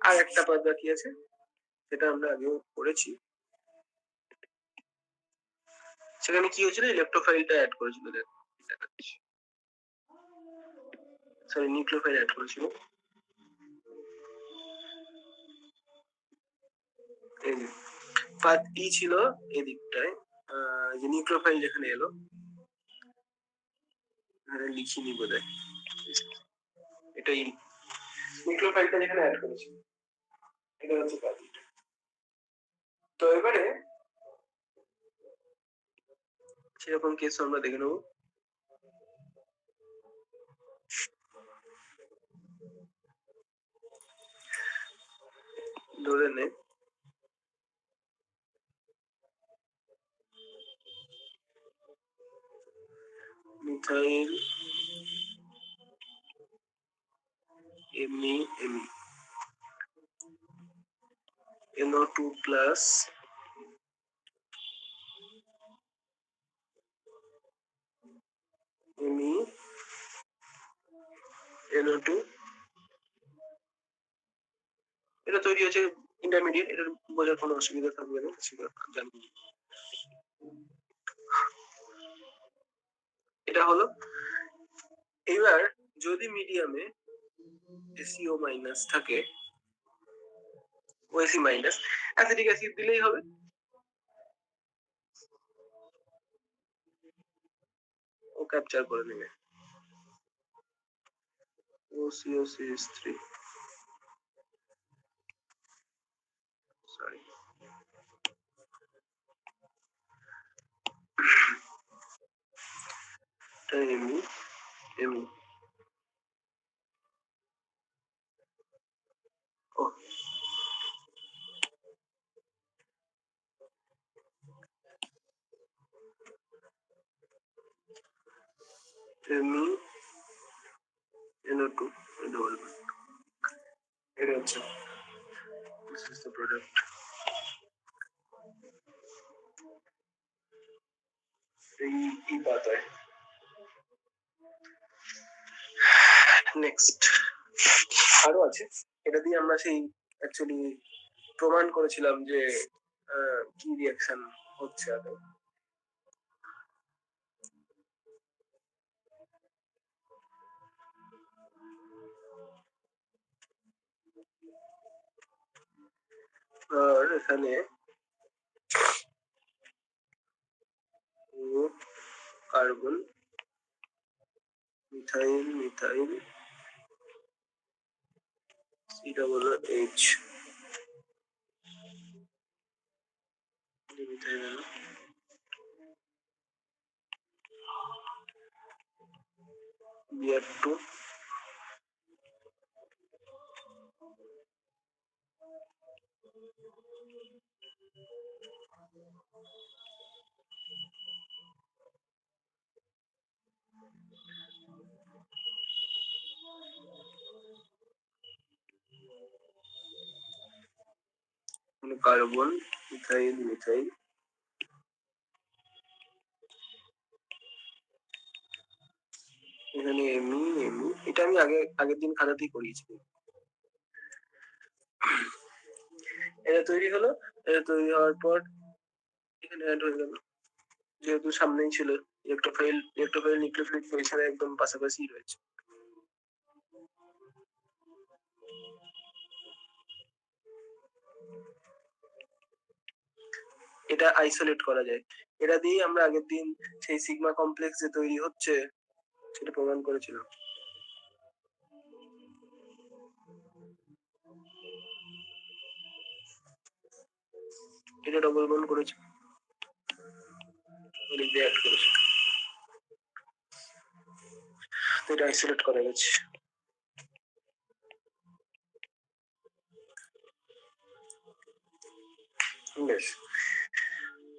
আর একটা পাত বাকি আছে, সেটা আমরা আগেও করেছি। সেখানে কি হয়েছিল, ইলেকট্রোফাইলটা অ্যাড করেছিল, দেখাচ্ছি, সরি নিউক্লিওফাইল অ্যাড করেছিল। এই যে পাত ই ছিল এদিকটায়, যে নিউক্লিওফাইল যেখানে এলো, লিখিনি বোধহয়, এটাই নিউক্লিওফাইলটা যেখানে অ্যাড করেছি, এটা হচ্ছে পাত। তো এবারে সেরকম কেস আমরা দেখে নেবো। ধরে নে মিথাইল এমনি NO2 প্লাস NO2, এটা তৈরি হচ্ছে ইন্টারমিডিয়েট, এটার বোঝার কোনো অসুবিধা থাকবে না, সেটা জানি। এটা হলো। এবার যদি মিডিয়ামে SiO মাইনাস থাকে, OSi মাইনাস, অ্যাসিটিক অ্যাসিড দিলেই হবে। ও ক্যাপচার করে নেবে OCO3, সরি, এমনি এমনি ও এমনি NO2 ডবল, এটা হচ্ছে this is the product. এই পাতায় নেক্সট আরো আছে, এটা দিয়ে আমরা সেই অ্যাকচুয়ালি প্রমাণ করেছিলাম যে কি রিঅ্যাকশন হচ্ছে আদৌ। আর এখানে carbon, methyl COOH, methyl Br2, carbon, methyl, এখানে এমনি, এটা আমি আগের দিন খাতাতেই করিয়েছি। এটা তৈরি হলো, এটা তৈরি হওয়ার পর এখানে অ্যাড হয়ে গেল, যেহেতু সামনেই ছিল ইলেকট্রোফাইল নিউক্লিওফিলিক পজিশনে একদম পাশাপাশি রয়েছে। এটা আইসোলেট করা যায়, এটা দিয়ে আমরা আগের দিন সেই সিগমা কমপ্লেক্স যে তৈরি হচ্ছে সেটা প্রমাণ করেছিলাম। এটা ডবল বন্ড করেছি, অ্যাড করেছি, এটা আইসোলেট করা গেছে। বেশ,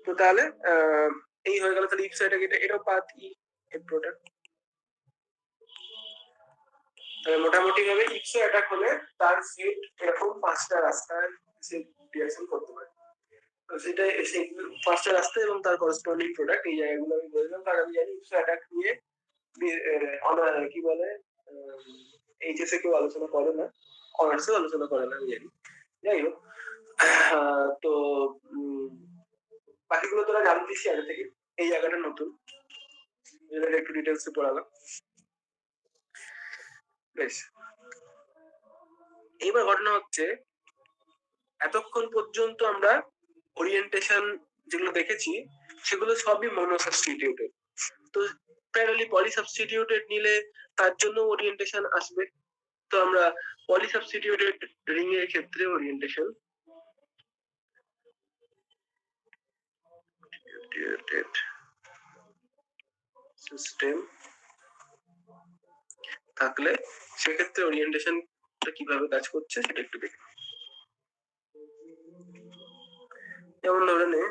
তো তাহলে এই হয়ে গেল। তাহলে ইপসাইড এটাও পাত ই এর প্রোডাক্ট। তাহলে মোটামুটি ভাবে ইপসো অ্যাটাক হলে তার সেট এরকম 5টা রাস্তায় সে রিঅ্যাকশন করতে পারে। তো সেটা সেই 5টা রাস্তা এবং তার করসপন্ডিং প্রোডাক্ট, এই জায়গাগুলো আমি বললাম, কারণ আমি জানি ইপসো অ্যাটাক নিয়ে কি বলে এইচএসে কেউ আলোচনা করে না, অনার্সেও আলোচনা করে না আমি জানি। যাই হোক, তো বাকিগুলো তোরা জানতিস আগে থেকে, এই জায়গাটা নতুন, একটু ডিটেলসে পড়ালাম। বেশ, এইবার ঘটনা হচ্ছে এতক্ষণ পর্যন্ত আমরা ওরিয়েন্টেশন যেগুলো দেখেছি সেগুলো সবই মনোসাবস্টিটিউটেড। তো প্যারালি পলিসাবস্টিটিউটেড নিলে তার জন্য ওরিয়েন্টেশন আসবে। তো আমরা পলিসাবস্টিটিউটেড রিং এর ক্ষেত্রে ওরিয়েন্টেশন সিস্টেম থাকলে সেক্ষেত্রে ওরিয়েন্টেশন কিভাবে কাজ করছে সেটা একটু দেখি। যেমন ধরে নে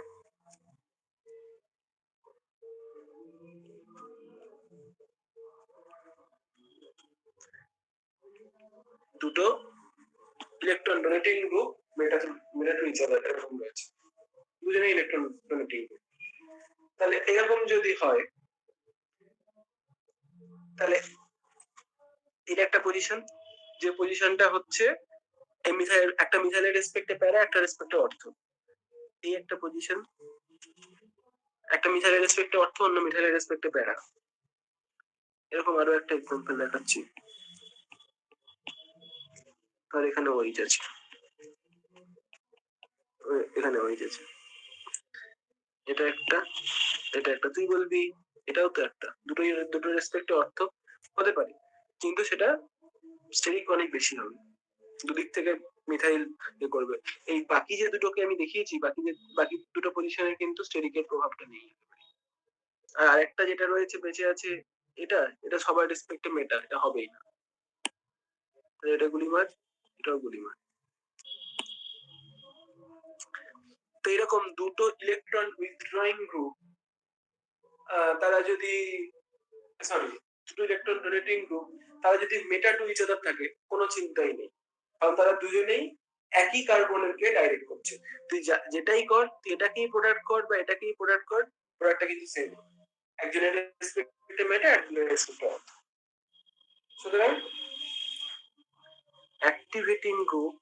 দুটো electron donating group meta to each other এরকম রয়েছে, দুজনে ইলেকট্রন ডোনেটিং গ্রুপ। তাহলে এরকম যদি হয় তাহলে এটা একটা পজিশন, যে পজিশনটা হচ্ছে একটা মিথাইলের রেসপেক্টে প্যারা, একটা রেসপেক্টে অর্থ। এই একটা পজিশন, একটা মিথাইলের রেসপেক্টে অর্থ, অন্য মিথাইলের রেসপেক্টে প্যারা। এরকম আরো একটা এক্সাম্পল দেখাচ্ছি। আর এখানে ওইচ আছে, এখানে ওইচ আছে, এটা একটা, এটা একটা। তুই বলবি এটাও তো একটা, দুটো রেসপেক্টে অর্থ হতে পারে, কিন্তু সেটা স্টেরিক অনেক বেশি হবে, দুদিক থেকে মিথাইল করবে। এই বাকি যে দুটোকে আমি দেখিয়েছি, বাকি দুটো পজিশনে কিন্তু স্টেরিকের প্রভাবটা নেই। আর আরেকটা যেটা রয়েছে বেঁচে আছে, এটা এটা সবার রেসপেক্টে মেটা, এটা হবেই না। এটা গুলিমার, এটাও গুলিমার। তো এরকম দুটো ইলেকট্রন উইথড্রয়িং গ্রুপ, তারা যদি সরি দুটো ইলেকট্রন ডোনেটিং গ্রুপ তারা যদি মেটা টু ইচ আদার থাকে, কোনো চিন্তাই নেই, কারণ তারা দুজনেই একই কার্বনকে ডাইরেক্ট করছে। তুই যেটাই কর, তুই এটাকেই প্রোডাক্ট কর বা এটাকেই প্রোডাক্ট কর, প্রোডাক্টটা কিন্তু সেম, একজনের রেসপেক্টে মেটা, একজনের রেসপেক্টে অর্থ। সুতরাং activating group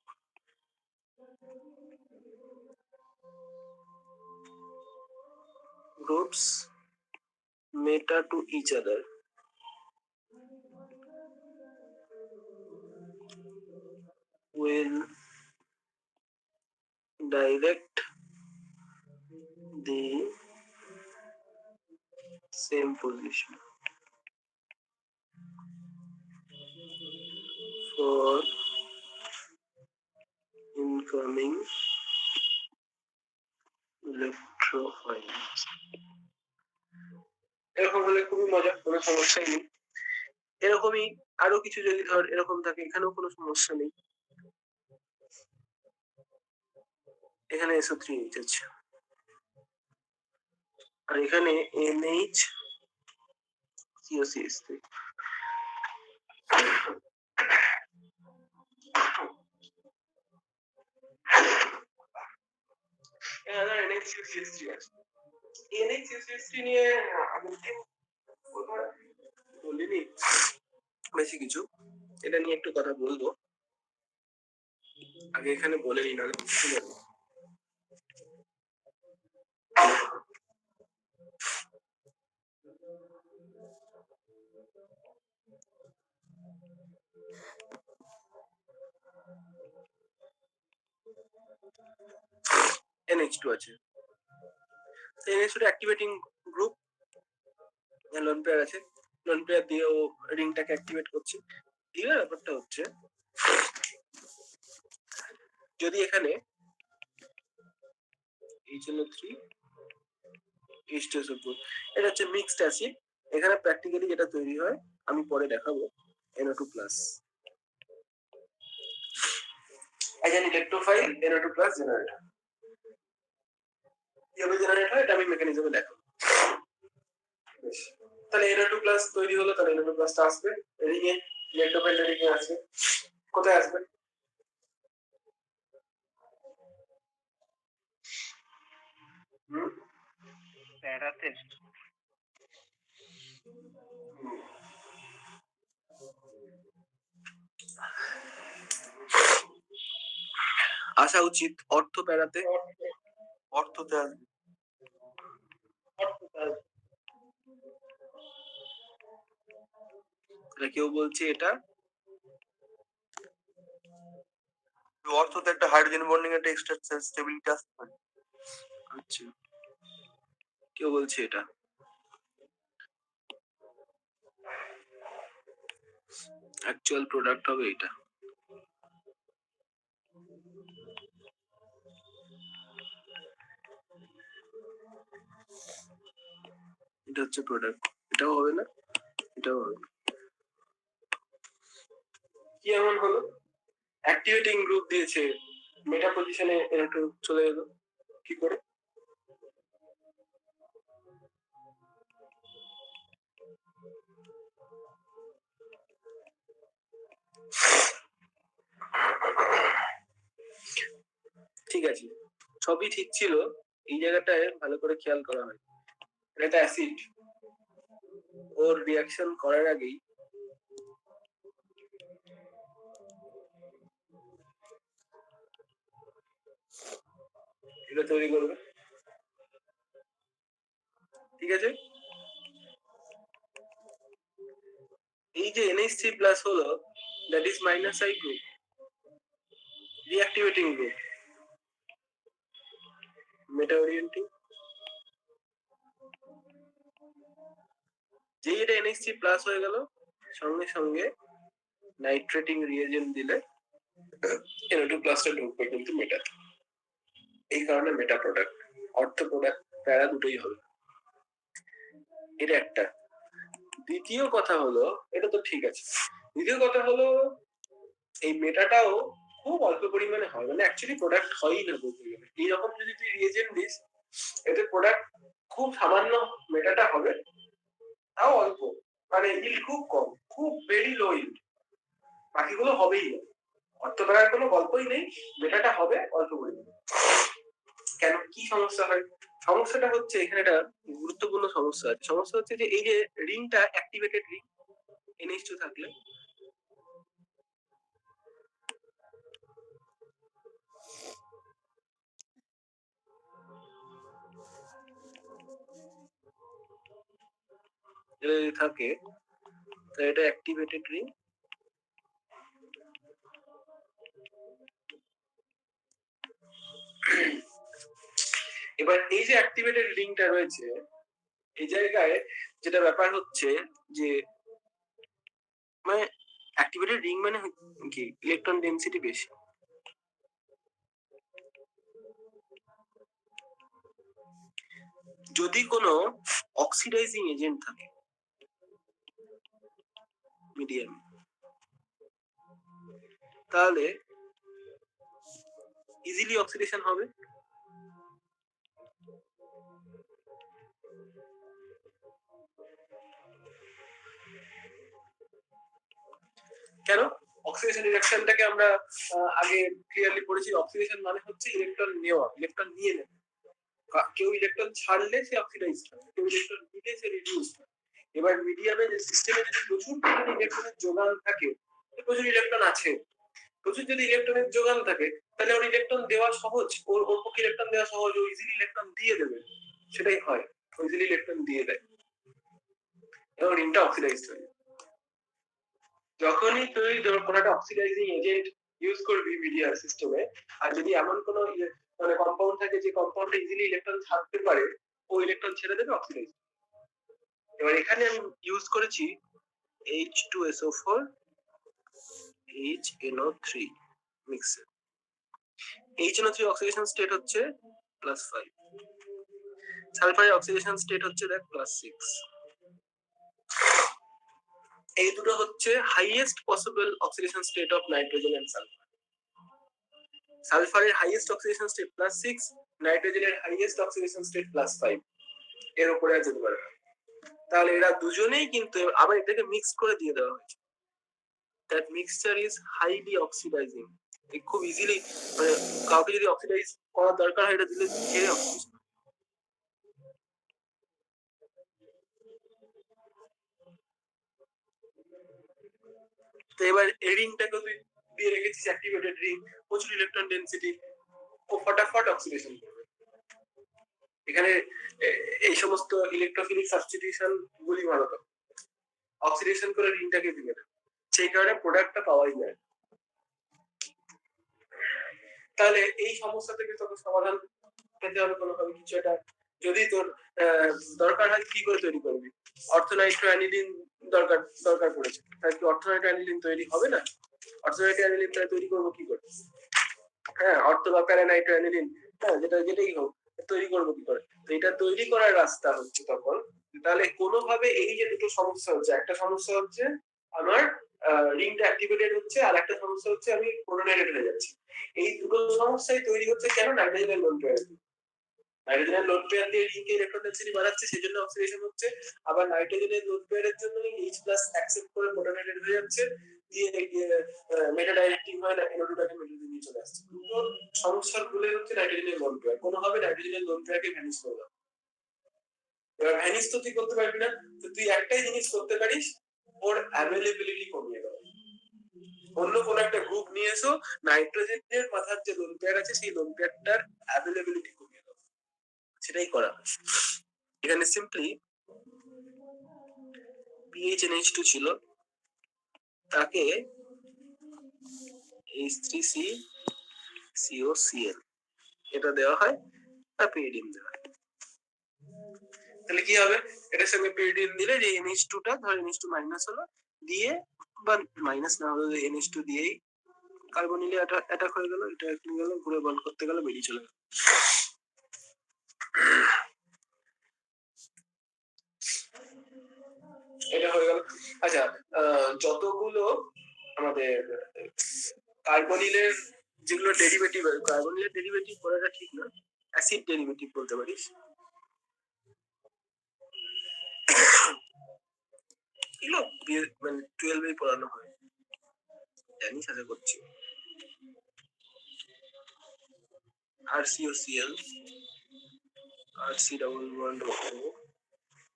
groups meta to each other will direct the same position for incoming electrophiles. এরকম হলে খুবই মজা, কোনো সমস্যাই নেই। এরকমই আরো কিছু যদি ধর এরকম থাকে, এখানেও কোনো সমস্যা নেই। এখানে SO3H আছে, আর এখানে NH COCH3। NH COCH3 নিয়ে বলিনি বেশি কিছু, এটা নিয়ে একটু কথা বলবো, আগে এখানে বলে নি না। NH2 আছে, NH2 activating group, lone pair আছে, লোন পেয়ার দিয়ে ও রিংটাকে অ্যাক্টিভেট করছে। এবার ব্যাপারটা হচ্ছে যদি এখানে HNO3 H2SO4, এটা হচ্ছে মিক্সড অ্যাসিড, এখানে প্র্যাকটিক্যালি যেটা তৈরি হয় আমি পরে দেখাবো, NO2+। as an electrophile NO2+ generate, কিভাবে জেনারেট হয় এটা আমি মেকানিজমে দেখাবো। তাহলে NO2+ তৈরি হলো, তাহলে NO2+ টা আসবে রিংয়ে, ইলেকট্রোফাইল রিংয়ে আসবে। কোথায় আসবে? প্যারাতে। আসা উচিত অর্থ প্যারাতে, অর্থতে আসবে, কেউ বলছে এটা অর্থতে একটা হাইড্রোজেন বন্ডিং একটা এক্সট্রা স্টেবিলিটি আসতে পারে। আচ্ছা, কেউ বলছে এটা অ্যাকচুয়াল প্রোডাক্ট হবে এটা। এটা হচ্ছে প্রোডাক্ট, এটাও হবে না, এটাও হবে না। কি এমন হলো? অ্যাক্টিভেটিং গ্রুপ দিয়েছে, মেটা পজিশনে একটু চলে এলো, কি করে? ঠিক আছে, সবই ঠিক ছিল, এই জায়গাটায় ভালো করে খেয়াল করা হয়। এটা অ্যাসিড, ওর রিয়াকশন করার আগেই এটা তৈরি করবে, ঠিক আছে? এই যে NH3 প্লাস হলো, that is minus I group, reactivating group, meta orienting. যেই এটা NH3 প্লাস হয়ে গেল, সঙ্গে সঙ্গে নাইট্রেটিং রিয়েজেন্ট দিলে NO2 প্লাসটা ঢুকবে কিন্তু মেটাতে। এই কারণে মেটা প্রোডাক্ট, অর্থ প্রোডাক্ট, প্যারা দুটোই হবে। এটা একটা। দ্বিতীয় কথা হলো, এটা তো ঠিক আছে, দ্বিতীয় কথা হলো এই মেটাটাও খুব অল্প পরিমাণে হয়, মানে অ্যাকচুয়ালি প্রোডাক্ট হয়ই না বলতে গেলে। এইরকম যদি তুই রিয়েজেন্ট দিস, এতে প্রোডাক্ট খুব সামান্য মেটাটা হবে, তাও অল্প, মানে ইল্ড খুব কম, খুব ভেরি লো ইল্ড, বাকিগুলো হবেই না। অর্থ করার কোনো গল্পই নেই, মেটাটা হবে অল্প পরিমাণে। কেন, কি সমস্যা হয়? সমস্যাটা হচ্ছে এখানে একটা গুরুত্বপূর্ণ সমস্যা আছে। সমস্যা হচ্ছে যে এই যে রিংটা অ্যাক্টিভেটেড রিং, NH2 থাকলে থাকে, তো এটা অ্যাক্টিভেটেড রিং। এবার এই যে অ্যাক্টিভেটেড রিংটা রয়েছে, এই জায়গায় যেটা ব্যাপার হচ্ছে যে মানে অ্যাক্টিভেটেড রিং মানে কি, ইলেকট্রন ডেনসিটি বেশি। যদি কোনো অক্সিডাইজিং এজেন্ট থাকে মিডিয়াম, তাহলে ইজিলি অক্সিডেশন হবে। কেন? অক্সিডেশন রিঅ্যাকশনটাকে আমরা আগে ক্লিয়ারলি পড়েছি, অক্সিডেশন মানে হচ্ছে ইলেকট্রন নেওয়া, ইলেকট্রন নিয়ে নেওয়া। কেউ ইলেকট্রন ছাড়লে সে অক্সিডাইজ হয়, কেউ ইলেকট্রন নিলে সে রিডিউস হয়। এবার মিডিয়ামে যে সিস্টেমে যদি প্রচুর পরিমাণে ইলেকট্রনের যোগান থাকে, প্রচুর ইলেকট্রন আছে, প্রচুর যদি ইলেকট্রনের যোগান থাকে, তাহলে ওর ইলেকট্রন দেওয়া সহজ, ওর ওর পক্ষে ইলেকট্রন দেওয়া সহজ, ও ইজিলি ইলেকট্রন দিয়ে দেবে। সেটাই হয়, ইজিলি ইলেকট্রন দিয়ে দেয় এবং রিংটা অক্সিডাইজড হয়। যখনই তুই কোনো একটা অক্সিডাইজিং এজেন্ট ইউজ করবি মিডিয়ার সিস্টেমে, আর যদি এমন কোনো মানে কম্পাউন্ড থাকে যে কম্পাউন্ডে ইজিলি ইলেকট্রন ছাড়তে পারে, ও ইলেকট্রন ছেড়ে দেবে, অক্সিডাইজ। এবার এখানে আমি ইউজ করেছি H2SO4 HNO3 mixer. HNO3 oxidation state হচ্ছে +5, সালফারের অক্সিডেশন স্টেট হচ্ছে দেখ +6। এই দুটো হচ্ছে highest possible oxidation state of nitrogen and sulphur. সালফারের হাইয়েস্ট অক্সিডেশন স্টেট +6, নাইট্রোজেনের হাইয়েস্ট অক্সিডেশন স্টেট +5, এর উপরে যেতে পারে। তাহলে এরা দুজনেই কিন্তু আবার এটাকে মিক্স করে দিয়ে দেওয়া হয়েছে। That mixture is highly oxidising. খুব ইজিলি, মানে কাউকে যদি অক্সিডাইজ করার দরকার হয়, এটা দিলে ছেড়ে অক্সিডাইজ। তো এবার এই রিংটাকে তুই দিয়ে রেখেছিস অ্যাক্টিভেটেড রিং, প্রচুর ইলেকট্রন ডেনসিটি, ও ফটাফট অক্সিডেশন করবে। এখানে এই সমস্ত ইলেকট্রোফিলিক সাবস্টিটিউশন গুলি ভালো, অক্সিডেশন করে রিংটাকে ভেঙে দেয়, সেই কারণে প্রোডাক্টটা পাওয়াই যায়। তাহলে এই সমস্যা থেকে তোকে সমাধান পেতে হবে কোনোভাবে কিছু একটা। যদি তোর দরকার হয় কি করে তৈরি করবি, অর্থোনাইট্রো অ্যানিলিন দরকার দরকার পড়েছে, তাহলে কি অর্থোনাইট্রো অ্যানিলিন তৈরি হবে না? অর্থোনাইট্রো অ্যানিলিন তৈরি করবো কি করে? হ্যাঁ, অর্থ বা প্যারানাইট্রো অ্যানিলিন, হ্যাঁ যেটাই হোক, তৈরি করবো কি করে? তো এটা তৈরি করার রাস্তা হচ্ছে তখন, তাহলে কোনোভাবে এই যে দুটো সমস্যা হচ্ছে, একটা সমস্যা হচ্ছে আমার রিংটা অ্যাক্টিভেটেড হচ্ছে, আর একটা সমস্যা হচ্ছে আমি প্রোটোনেটেড হয়ে যাচ্ছি। এই দুটো সমস্যাই তৈরি হচ্ছে কেন? নাইট্রোজেনের লোন পেয়ার, নাইট্রোজেনের লোন পেয়ার দিয়ে রিংকে ইলেকট্রন ডেনসিটি বাড়াচ্ছে, সেজন্য অক্সিডেশন হচ্ছে। আবার নাইট্রোজেনের লোন পেয়ারের জন্য H+ অ্যাকসেপ্ট করে প্রোটোনেটেড হয়ে যাচ্ছে, দিয়ে মেটা ডাইরেক্টিং হয় না, এনোডোটাকে মেটাতে নিয়ে চলে আসছে। দুটো সমস্যার মূলে হচ্ছে নাইট্রোজেনের লোন পেয়ার। কোনোভাবে নাইট্রোজেনের লোন পেয়ারকে ভ্যানিশ করে দাও। এবার ভ্যানিশ তো তুই করতে পারবি না, তো তুই একটাই জিনিস করতে পারিস, ওর অ্যাভেলেবিলিটি কমিয়ে দাও। অন্য কোন একটা গ্রুপ নিয়ে এসো, নাইট্রোজেনের মাথার যে লোন পেয়ার আছে সেই লোন পেয়ারটার অ্যাভেলেবিলিটি কমিয়ে দাও, সেটাই করা। এখানে সিম্পলি PHNH2 ছিল, তাকে H3CCOCl এটা দেওয়া হয়, আর পিরিডিন দেওয়া হয়। তাহলে কি হবে, এটার সঙ্গে পিরিডিন দিলে যে NH2 টা ধর NH2 মাইনাস হলো, দিয়ে বা মাইনাস না হলে NH2 দিয়েই কার্বনিলে অ্যাটাক হয়ে গেল, এটা একটু গেল, ঘুরে বন্ধ করতে গেল, বেরিয়ে চলে গেল। এটা হয়ে গেল। আচ্ছা, যতগুলো আমাদের কার্বনিলের যেগুলো ডেরিভেটিভ, কার্বনিলের ডেরিভেটিভ বলাটা ঠিক না, অ্যাসিড ডেরিভেটিভ বলতে পারিস, এগুলো মানে 12 পড়ানো হয়, জানিস, আশা করছি। RCOCl, RC double bond O,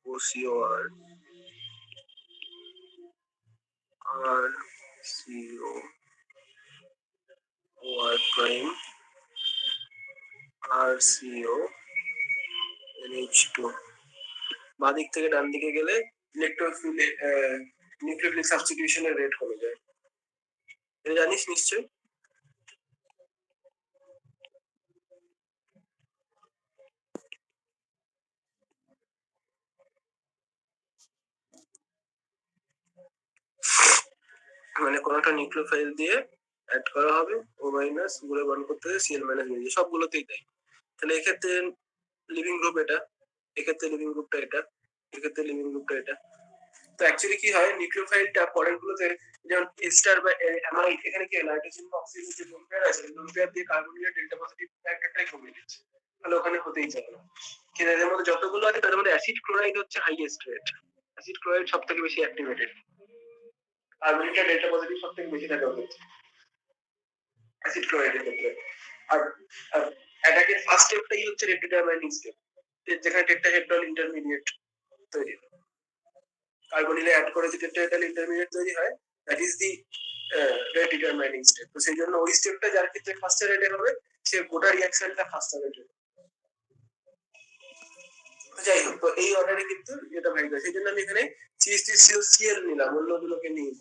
OCOR, RCO, OR prime, RCO, NH2। বাদিক থেকে ডান দিকে গেলে নিউক্লিওফিলিক সাবস্টিটিউশনের রেট কমে যায়, এটা জানিস নিশ্চয়ই। মানে কোনটা নিউক্লিওফাইল দিয়ে অ্যাড করা হবে, O মাইনাস ঘুরে বন্ধ করতে হবে, Cl মাইনাস মিলিয়ে সবগুলোতেই তাই। তাহলে এক্ষেত্রে লিভিং গ্রুপ এটা, এক্ষেত্রে লিভিং গ্রুপটা এটা, এক্ষেত্রে লিভিং গ্রুপটা এটা। তো অ্যাকচুয়ালি কি হয়, নিউক্লিওফাইলটা পরের গুলোতে যেমন এস্টার বা অ্যামাইড, এখানে কি নাইট্রোজেন বা অক্সিজেন যে লোন পেয়ার আছে, লোন পেয়ার দিয়ে কার্বনিলের ডেল্টা পজিটিভ ফ্যাক্টরটাই কমিয়ে দিচ্ছে, তাহলে ওখানে হতেই চায় না। কিন্তু এদের মধ্যে যতগুলো আছে তাদের মধ্যে অ্যাসিড ক্লোরাইড হচ্ছে হাইয়েস্ট রেট, অ্যাসিড ক্লোরাইড সব থেকে বেশি অ্যাক্টিভেটেড, কার্বনিলের ডেল্টা পজিটিভ সব থেকে বেশি থাকে ওদের অ্যাসিড ক্লোরাইডের ক্ষেত্রে। আর অ্যাটাকের ফার্স্ট স্টেপটাই হচ্ছে রেট ডিটারমাইনিং স্টেপ, যেখানে টেট্রাহেড্রাল ইন্টারমিডিয়েট তৈরি হয়, কার্বনিলে অ্যাড করে যে টেট্রাহেড্রাল ইন্টারমিডিয়েট তৈরি হয়, that is the rate determining step. তো সেই জন্য ওই স্টেপটা যার ক্ষেত্রে ফার্স্টে রেটে হবে, সে গোটা রিঅ্যাকশনটা ফার্স্টে রেটে। যাই হোক, তো এই অর্ডারে কিন্তু এটা ভাই সেই জন্য আমি এখানে CH3COCl নিলাম, অন্যগুলোকে নিই।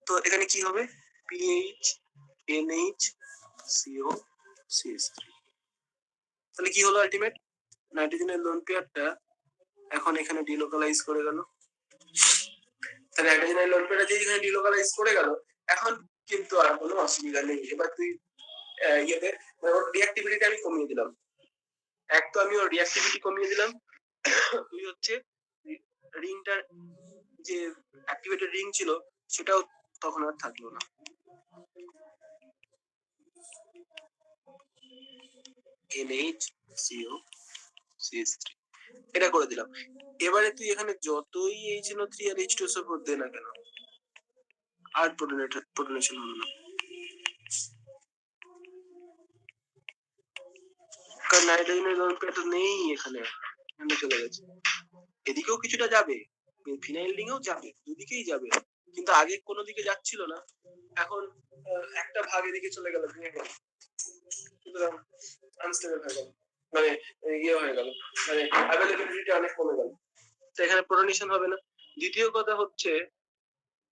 তো এখানে কি হবে, PHNH2COCH3। তাহলে কি হলো আলটিমেট, নাইট্রোজেনের লোন পেয়ারটা এখন এখানে ডিলোকালাইজ করে গেল। তাহলে নাইট্রোজেনের লোন পেয়ারটা যে এখানে ডিলোকালাইজ করে গেল, এখন কিন্তু আর কোনো অসুবিধা নেই। এবার তুই ইয়েতে ওর রিঅ্যাক্টিভিটিটা আমি কমিয়ে দিলাম, এক তো আমি ওর রিঅ্যাক্টিভিটি কমিয়ে দিলাম, তুই হচ্ছে রিংটার যে অ্যাক্টিভেটেড রিং ছিল সেটাও তখন আর থাকলো না। NHCOCH3 এটা করে দিলাম। এবারে তুই এখানে যতই HNO3 আর H2SO4 দে না কেন, আর প্রোটনেশন হলো না, কারণ নাইট্রোজেনের লোন পেয়ার তো নেই এখানে, চলে গেছে। এদিকেও কিছুটা যাবে, ফিনাইল রিংও যাবে, দুদিকেই যাবে, কিন্তু আগে কোনো দিকে যাচ্ছিল না, এখন একটা ভাগ এদিকে চলে গেল, ভেঙে গেল, সুতরাং আনস্টেবল হয়ে গেল, মানে ইয়ে হয়ে গেল, মানে অ্যাভেলেবিলিটি অনেক কমে গেল, তো এখানে প্রোটনেশন হবে না। দ্বিতীয় কথা হচ্ছে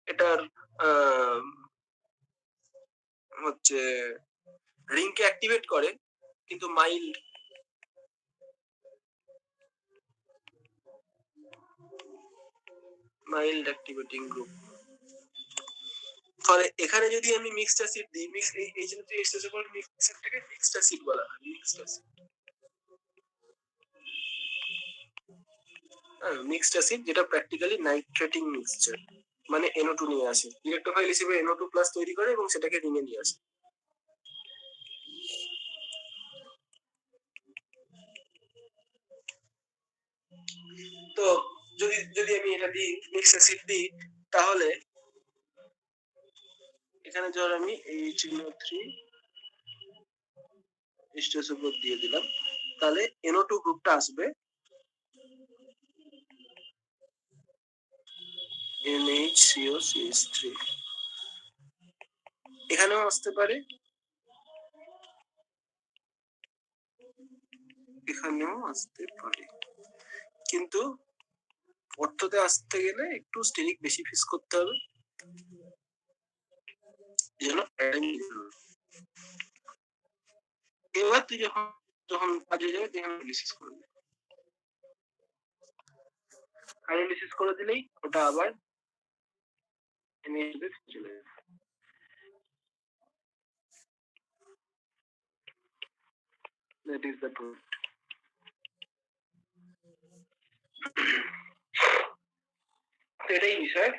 এটার হচ্ছে রিংকে অ্যাক্টিভেট করে কিন্তু মাইল্ড অ্যাক্টিভেটিং গ্রুপ। ফলে এখানে যদি আমি মিক্সড অ্যাসিড দিই, এই জন্য মিক্সড অ্যাসিডটাকে মিক্সড অ্যাসিড বলা হয়, মিক্সড অ্যাসিড। মিক্সড অ্যাসিড যেটা প্র্যাকটিক্যালি নাইট্রেটিং মিক্সচার, মানে NO2 নিয়ে আসে, ইলেকট্রোফাইল হিসেবে NO2+ তৈরি করে এবং সেটাকে রিংয়ে নিয়ে আসে। তো যদি যদি আমি এটা দিই, মিক্সড অ্যাসিড দিই, তাহলে এখানে ধর আমি HNO3 স্ট্রেস উপর দিয়ে দিলাম, তাহলে NO2 গ্রুপটা আসবে NHCOCH3, এখানেও আসতে পারে, এখানেও আসতে পারে, কিন্তু অর্থতে আসতে গেলে একটু স্টেরিক বেশি ফিক্স করতে হবে, এবার তুই যখন যখন কাজে যাবে তুই অ্যানালিসিস করবি, অ্যানালিসিস করে দিলেই ওটা আবার NH চলে যাবে। That is the point. এটাই বিষয়।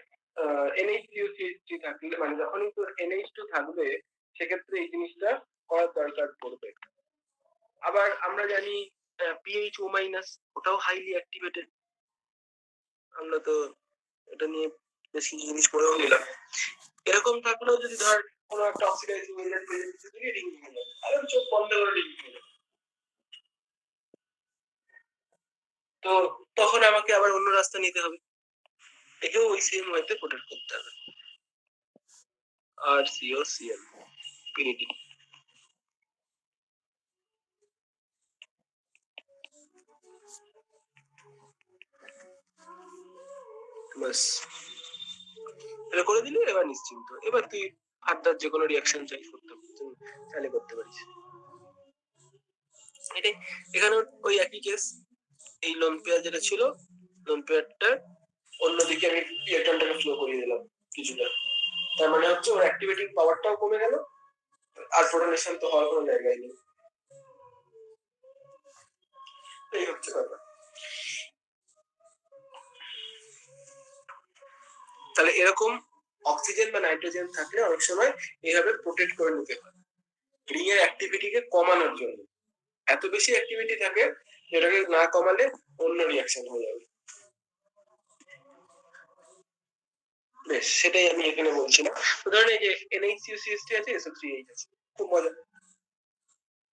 NH2CH3 থাকলে, মানে যখনই তোর NH2 থাকবে সেক্ষেত্রে এই জিনিসটা করার দরকার পড়বে। আবার আমরা জানি PHO- ওটাও হাইলি অ্যাক্টিভেটেড, আমরা তো এটা নিয়ে বেশি জিনিস পড়েও নিলাম। এরকম থাকলেও যদি ধর কোনো একটা অক্সিডাইজিং এজেন্ট থেকে রিং হয়ে যাবে, আর চোখ বন্ধ করে রিং হয়ে যাবে, তো তখন আমাকে আবার অন্য রাস্তা নিতে হবে, একেও ওই সেম ওয়েতে প্রোটেক্ট করতে হবে। RCOCl পিরিটি। বাস এটা করে দিলে এবার নিশ্চিন্ত, এবার তুই ফার্দার যে কোনো রিঅ্যাকশন চাইলে করতে পারিস। এটাই এখানে ওই একই কেস, এই লোন পেয়ার যেটা ছিল, লোন পেয়ারটা অন্যদিকে আমি ইলেকট্রনটাকে ফ্লো করিয়ে দিলাম কিছুটা, তার মানে হচ্ছে ওর অ্যাক্টিভেটিং পাওয়ারটাও কমে গেল, আর প্রোটনেশন তো হওয়ার কোনো জায়গায় নেই। এই হচ্ছে ব্যাপার। তাহলে এরকম অক্সিজেন বা নাইট্রোজেন থাকলে অনেক সময় এইভাবে প্রোটেক্ট করে নিতে হয় রিং এর অ্যাক্টিভিটিকে কমানোর জন্য। এত বেশি অ্যাক্টিভিটি থাকে যেটাকে না কমালে অন্য রিঅ্যাকশন হয়ে যাবে। বেশ, সেটাই আমি এখানে বলছিলাম। ধরেন এই যে NH2CH3 আছে, SO3H আছে, খুব মজা।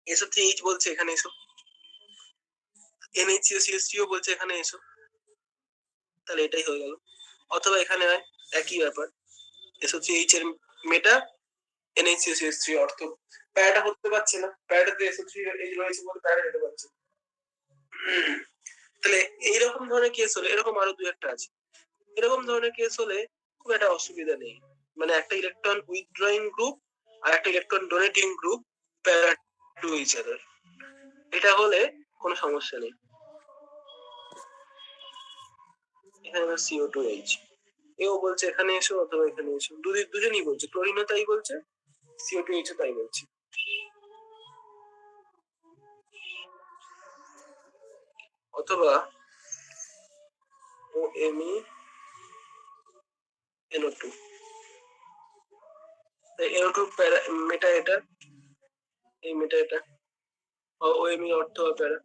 SO3H বলছে এখানে এসো, NH2CH3 বলছে এখানে এসো, তাহলে এটাই হয়ে গেল। অথবা এখানে হয় একই ব্যাপার, SO3H এর মেটা, NH2CH3 অর্থ প্যারাটা হতে পারছে না, প্যারাটাতে SO3H রয়েছে বলে প্যারা যেতে পারছে। তাহলে এইরকম ধরনের কেস হলে, এরকম আরো দু একটা আছে, এরকম ধরনের কেস হলে খুব একটা অসুবিধা নেই, মানে একটা ইলেকট্রন উইথড্রয়িং গ্রুপ আর একটা ইলেকট্রন ডোনেটিং গ্রুপ প্যারা টু ইচ আদার, এটা হলে কোনো সমস্যা নেই। এখানে CO2H, এও বলছে এখানে এসো অথবা এখানে এসো, দুজনই বলছে, ক্লোরিনও তাই বলছে, CO2H ও তাই বলছে। অথবা OMe NO2, NO2 মেটা এটা, এই মেটা এটা, OMe অর্থ প্যারা,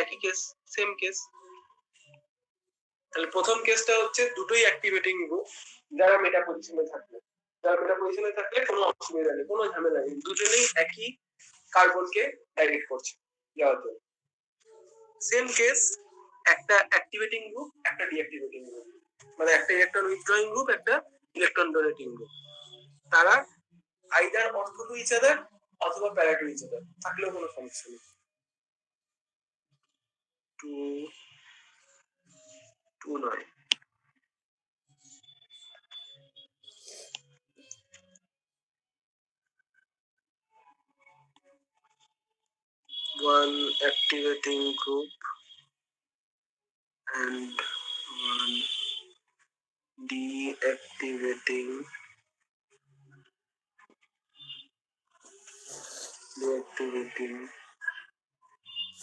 একই কেস, সেম কেস। তাহলে প্রথম কেসটা হচ্ছে দুটোই অ্যাক্টিভেটিং গ্রুপ যারা মেটা পজিশনে থাকবে, যারা মেটা পজিশনে থাকলে কোনো অসুবিধা নেই, কোনো ঝামেলা নেই, দুজনেই একই কার্বনকে ডাইরেক্ট করছে যাওয়ার জন্য। সেম কেস একটা অ্যাক্টিভেটিং গ্রুপ, একটা ডিঅ্যাক্টিভেটিং গ্রুপ, মানে একটা ইলেকট্রন উইথড্রয়িং গ্রুপ, একটা ইলেকট্রন ডোনেটিং গ্রুপ, তারা আইদার অর্থ টু ইচ আদার অথবা প্যারা টু ইচ আদার, থাকলেও কোনো সমস্যা নেই। টু টু নয়, one activating group and one deactivating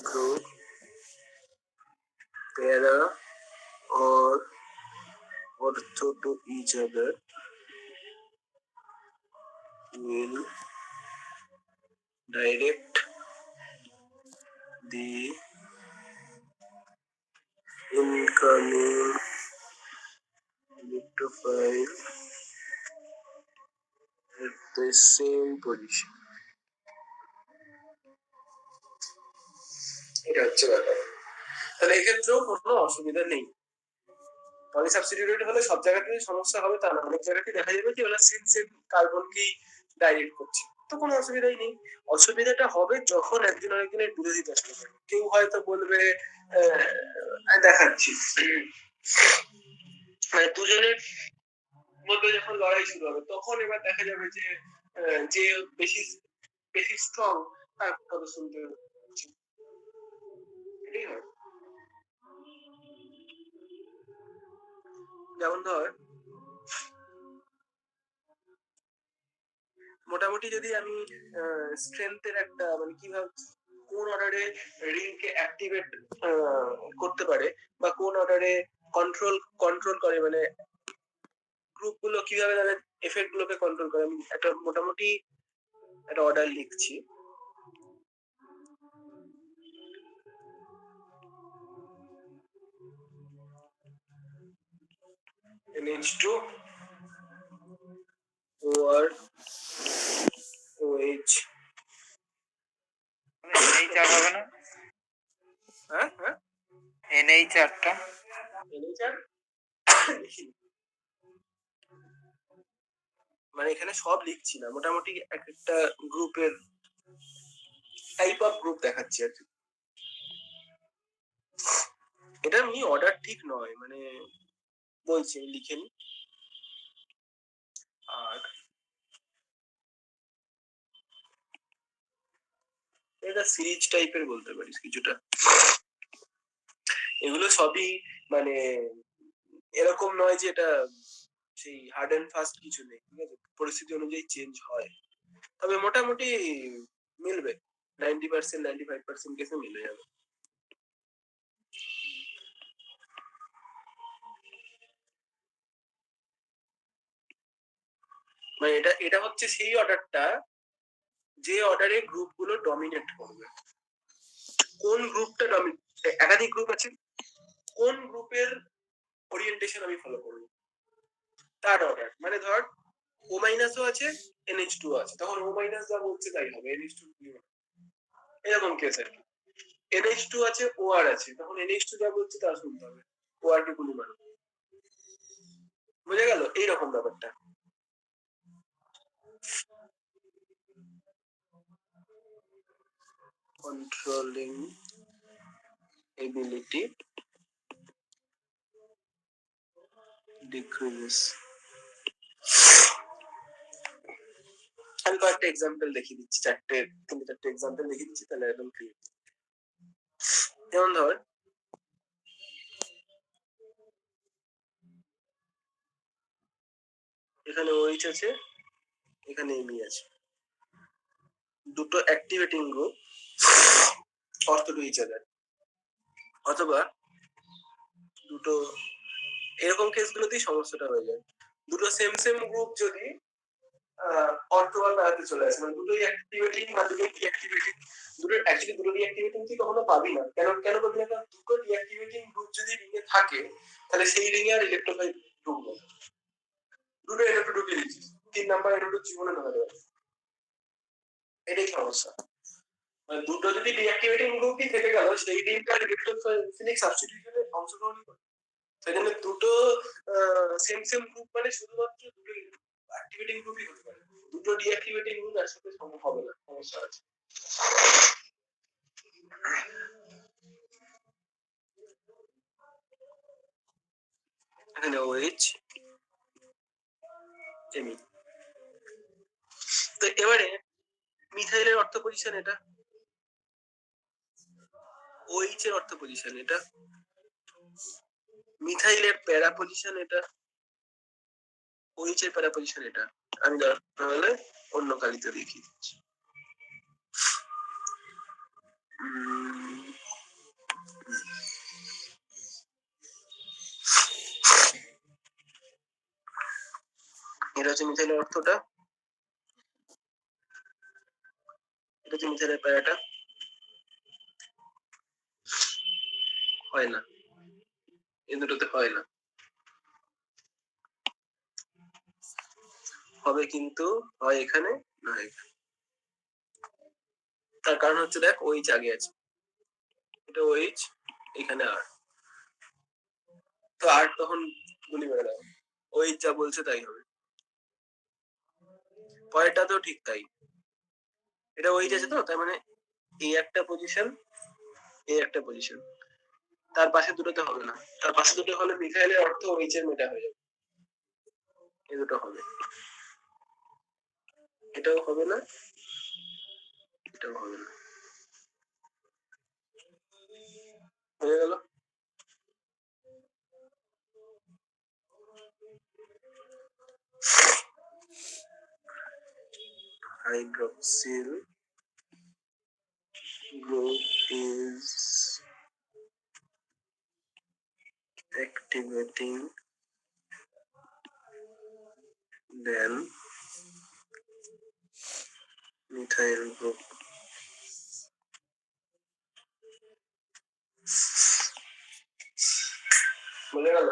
group, para or ortho to each other, will direct the incoming electrophile at the same position. এটা হচ্ছে ব্যাপার। তাহলে এক্ষেত্রেও কোনো অসুবিধা নেই। পলিসাবস্টিটিউটেড হলে সব জায়গাতেই সমস্যা হবে তা না, অনেক জায়গাতেই দেখা যাবে কি ওরা সেম সেম কার্বনকেই ডাইরেক্ট করছে, তো কোনো অসুবিধাই নেই। অসুবিধাটা হবে যখন একজন আরেকজনের বিরোধী চেষ্টা করবে। কেউ হয়তো বলবে দেখাচ্ছি, মানে দুজনের মধ্যে যখন লড়াই শুরু হবে তখন এবার দেখা যাবে যে যে বেশি বেশি স্ট্রং তার কথা শুনতে হচ্ছে, এটাই হয়। যেমন ধর মোটামুটি যদি আমি স্ট্রেংথের একটা মানে কিভাবে কোন অর্ডারে রিংকে অ্যাক্টিভেট করতে পারে বা কোন অর্ডারে কন্ট্রোল কন্ট্রোল করে, মানে গ্রুপ গুলো কিভাবে তাদের এফেক্ট গুলোকে কন্ট্রোল করে, আমি একটা মোটামুটি একটা অর্ডার লিখছি। NH2 OR OH, NH4 হবে না? হ্যাঁ হ্যাঁ NH4টা NH4 মানে এখানে সব লিখছি না, মোটামুটি এক একটা গ্রুপের টাইপ অফ গ্রুপ দেখাচ্ছি আর কি। এটা আমি অর্ডার ঠিক নয়, মানে বলছি লিখে নি। আর এটা সিরিজ টাইপের বলতে পারিস কিছুটা। এগুলো সবই মানে এরকম নয় যে এটা সেই হার্ড এন্ড ফাস্ট কিছু নেই, ঠিক আছে, পরিস্থিতি অনুযায়ী চেঞ্জ হয়, তবে মোটামুটি মিলবে, 90% 95% কেসে মিলে যাবে। মানে এটা এটা হচ্ছে সেই অর্ডারটা যে অর্ডারে গ্রুপ গুলো ডমিনেট করবে। কোন গ্রুপটা একাধিক গ্রুপ আছে, কোন গ্রুপের ওরিয়েন্টেশন আমি ফলো করবো তার অর্ডার, মানে ধর ও মাইনাসও আছে NH2 আছে, তখন ও মাইনাস যা বলছে তাই হবে, NH2 এরকম কেস আর কি। NH2 আছে OR আছে, তখন NH2 যা বলছে তা শুনতে হবে, OR কে গুলি মারো, বুঝে গেল এইরকম ব্যাপারটা। Controlling ability decreases. আমি কয়েকটা এক্সাম্পল দেখিয়ে দিচ্ছি, তিনটে চারটে এক্সাম্পল দেখিয়ে দিচ্ছি, তাহলে একদম ক্লিয়ার। যেমন ধর এখানে OH আছে, এখানে ME আছে, দুটো অ্যাক্টিভেটিং গ্রুপ অর্থ টু ইচ আদার, অথবা দুটো এরকম কেসগুলোতেই সমস্যাটা হয়ে যায়। দুটো সেম সেম গ্রুপ যদি অর্থবান দাঁড়াতে চলে আসে, মানে দুটোই অ্যাক্টিভেটিং বা দুটোই ডিঅ্যাক্টিভেটিং, দুটো অ্যাকচুয়ালি দুটো ডিঅ্যাক্টিভেটিং তুই কখনো পাবি না, কেন কেন পাবি না, কারণ দুটো ডিঅ্যাক্টিভেটিং গ্রুপ যদি রিংয়ে থাকে তাহলে সেই রিংয়ে আর ইলেকট্রোফাইল ঢুকবে, দুটো ইলেকট্রো ঢুকে দিচ্ছিস, 3 নাম্বার ইলেকট্রো জীবনে ঢোকা যাবে, এটাই সমস্যা। মানে দুটো যদি ডিঅ্যাক্টিভেটিং গ্রুপই থেকে গেল সেই রিংটা ইলেকট্রোফিলিক সাবস্টিটিউশনে অংশগ্রহণ করে সেখানে দুটো সেম সেম গ্রুপ মানে শুধুমাত্র দুটো অ্যাক্টিভেটিং গ্রুপই হতে পারে, দুটো ডিঅ্যাক্টিভেটিং গ্রুপ একসাথে সম্ভব হবে না, সমস্যা আছে। এখানে OH এমি। তো এবারে মিথাইলের অর্থ পজিশন এটা, OH এর অর্থ পজিশন এটা, মিথাইলের প্যারা পজিশন এটা, OH এর প্যারা পজিশন এটা। আমি তাহলে অন্য কালিতে দেখি দিচ্ছি। এটা হচ্ছে মিথাইলের অর্থটা, এটা হচ্ছে মিথাইলের প্যারাটা। হয় না, এই দুটোতে হয় না, হবে কিন্তু হয় এখানে না এখানে। তার কারণ হচ্ছে দেখ OH আগে আছে, এটা OH, এখানে আর, তো আর তখন গুলি মেরে দাও, OH যা বলছে তাই হবে। পরেরটা তো ঠিক তাই, এটা OH আছে তো, তার মানে এই একটা পজিশন, এই একটা পজিশন, তার পাশে দুটোতে হবে না, তার পাশে দুটো হলে মিথাইলের অর্থ OH এর মেটা হয়ে যাবে, এই দুটো হবে, এটাও হবে না, এটাও হবে না, হয়ে গেল। Hydroxyl group is activating than methyl group. বুঝে গেল?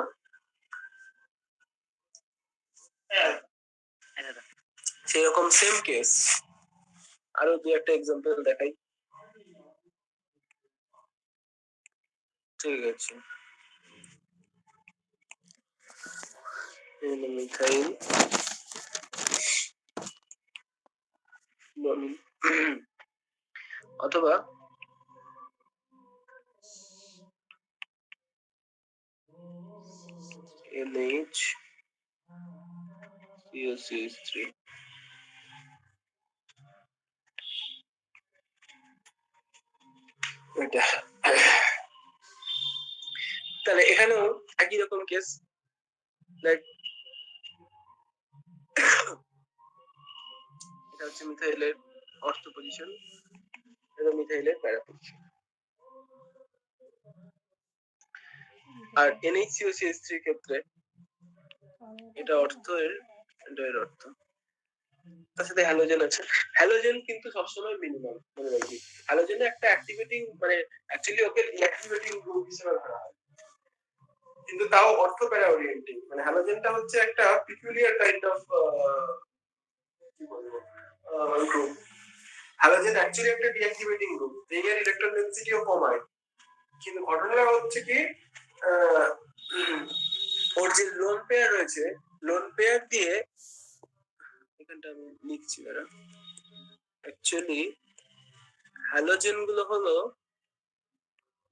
সেরকম সেম কেস আরো দু একটা এক্সাম্পল দেখাই। ঠিক আছে, মিথাইল অথবা NH COCH3, এটা তাহলে এখানেও একই রকম কেস, লাইক এটা হচ্ছে মিথাইলের অর্থ পজিশন, এটা মিথাইলের প্যারা পজিশন। আর NH3 ক্ষেত্রে এটা অর্থ এর, এটা এর অর্থ, তার সাথে হ্যালোজেন আছে। হ্যালোজেন কিন্তু সবসময় মিনিমাম, মনে রাখবি হ্যালোজেনে একটা অ্যাক্টিভেটিং মানে অ্যাকচুয়ালি ওকে ডিঅ্যাক্টিভেটিং গ্রুপ হিসেবে ধরা হয়, কিন্তু তাও অর্থ প্যারা ওরিয়েন্টিং, মানে হ্যালোজেনটা হচ্ছে একটা পিকুলিয়ার কাইন্ড অফ কি বলবো গ্রুপ। হ্যালোজেন অ্যাকচুয়ালি একটা ডিঅ্যাক্টিভেটিং গ্রুপ, এর ইলেকট্রন ডেনসিটিও কমায়, কিন্তু ঘটনাটা হচ্ছে কি ওর যে লোন পেয়ার রয়েছে, লোন পেয়ার দিয়ে এখানটা আমি লিখছি এরা অ্যাকচুয়ালি হ্যালোজেন গুলো হলো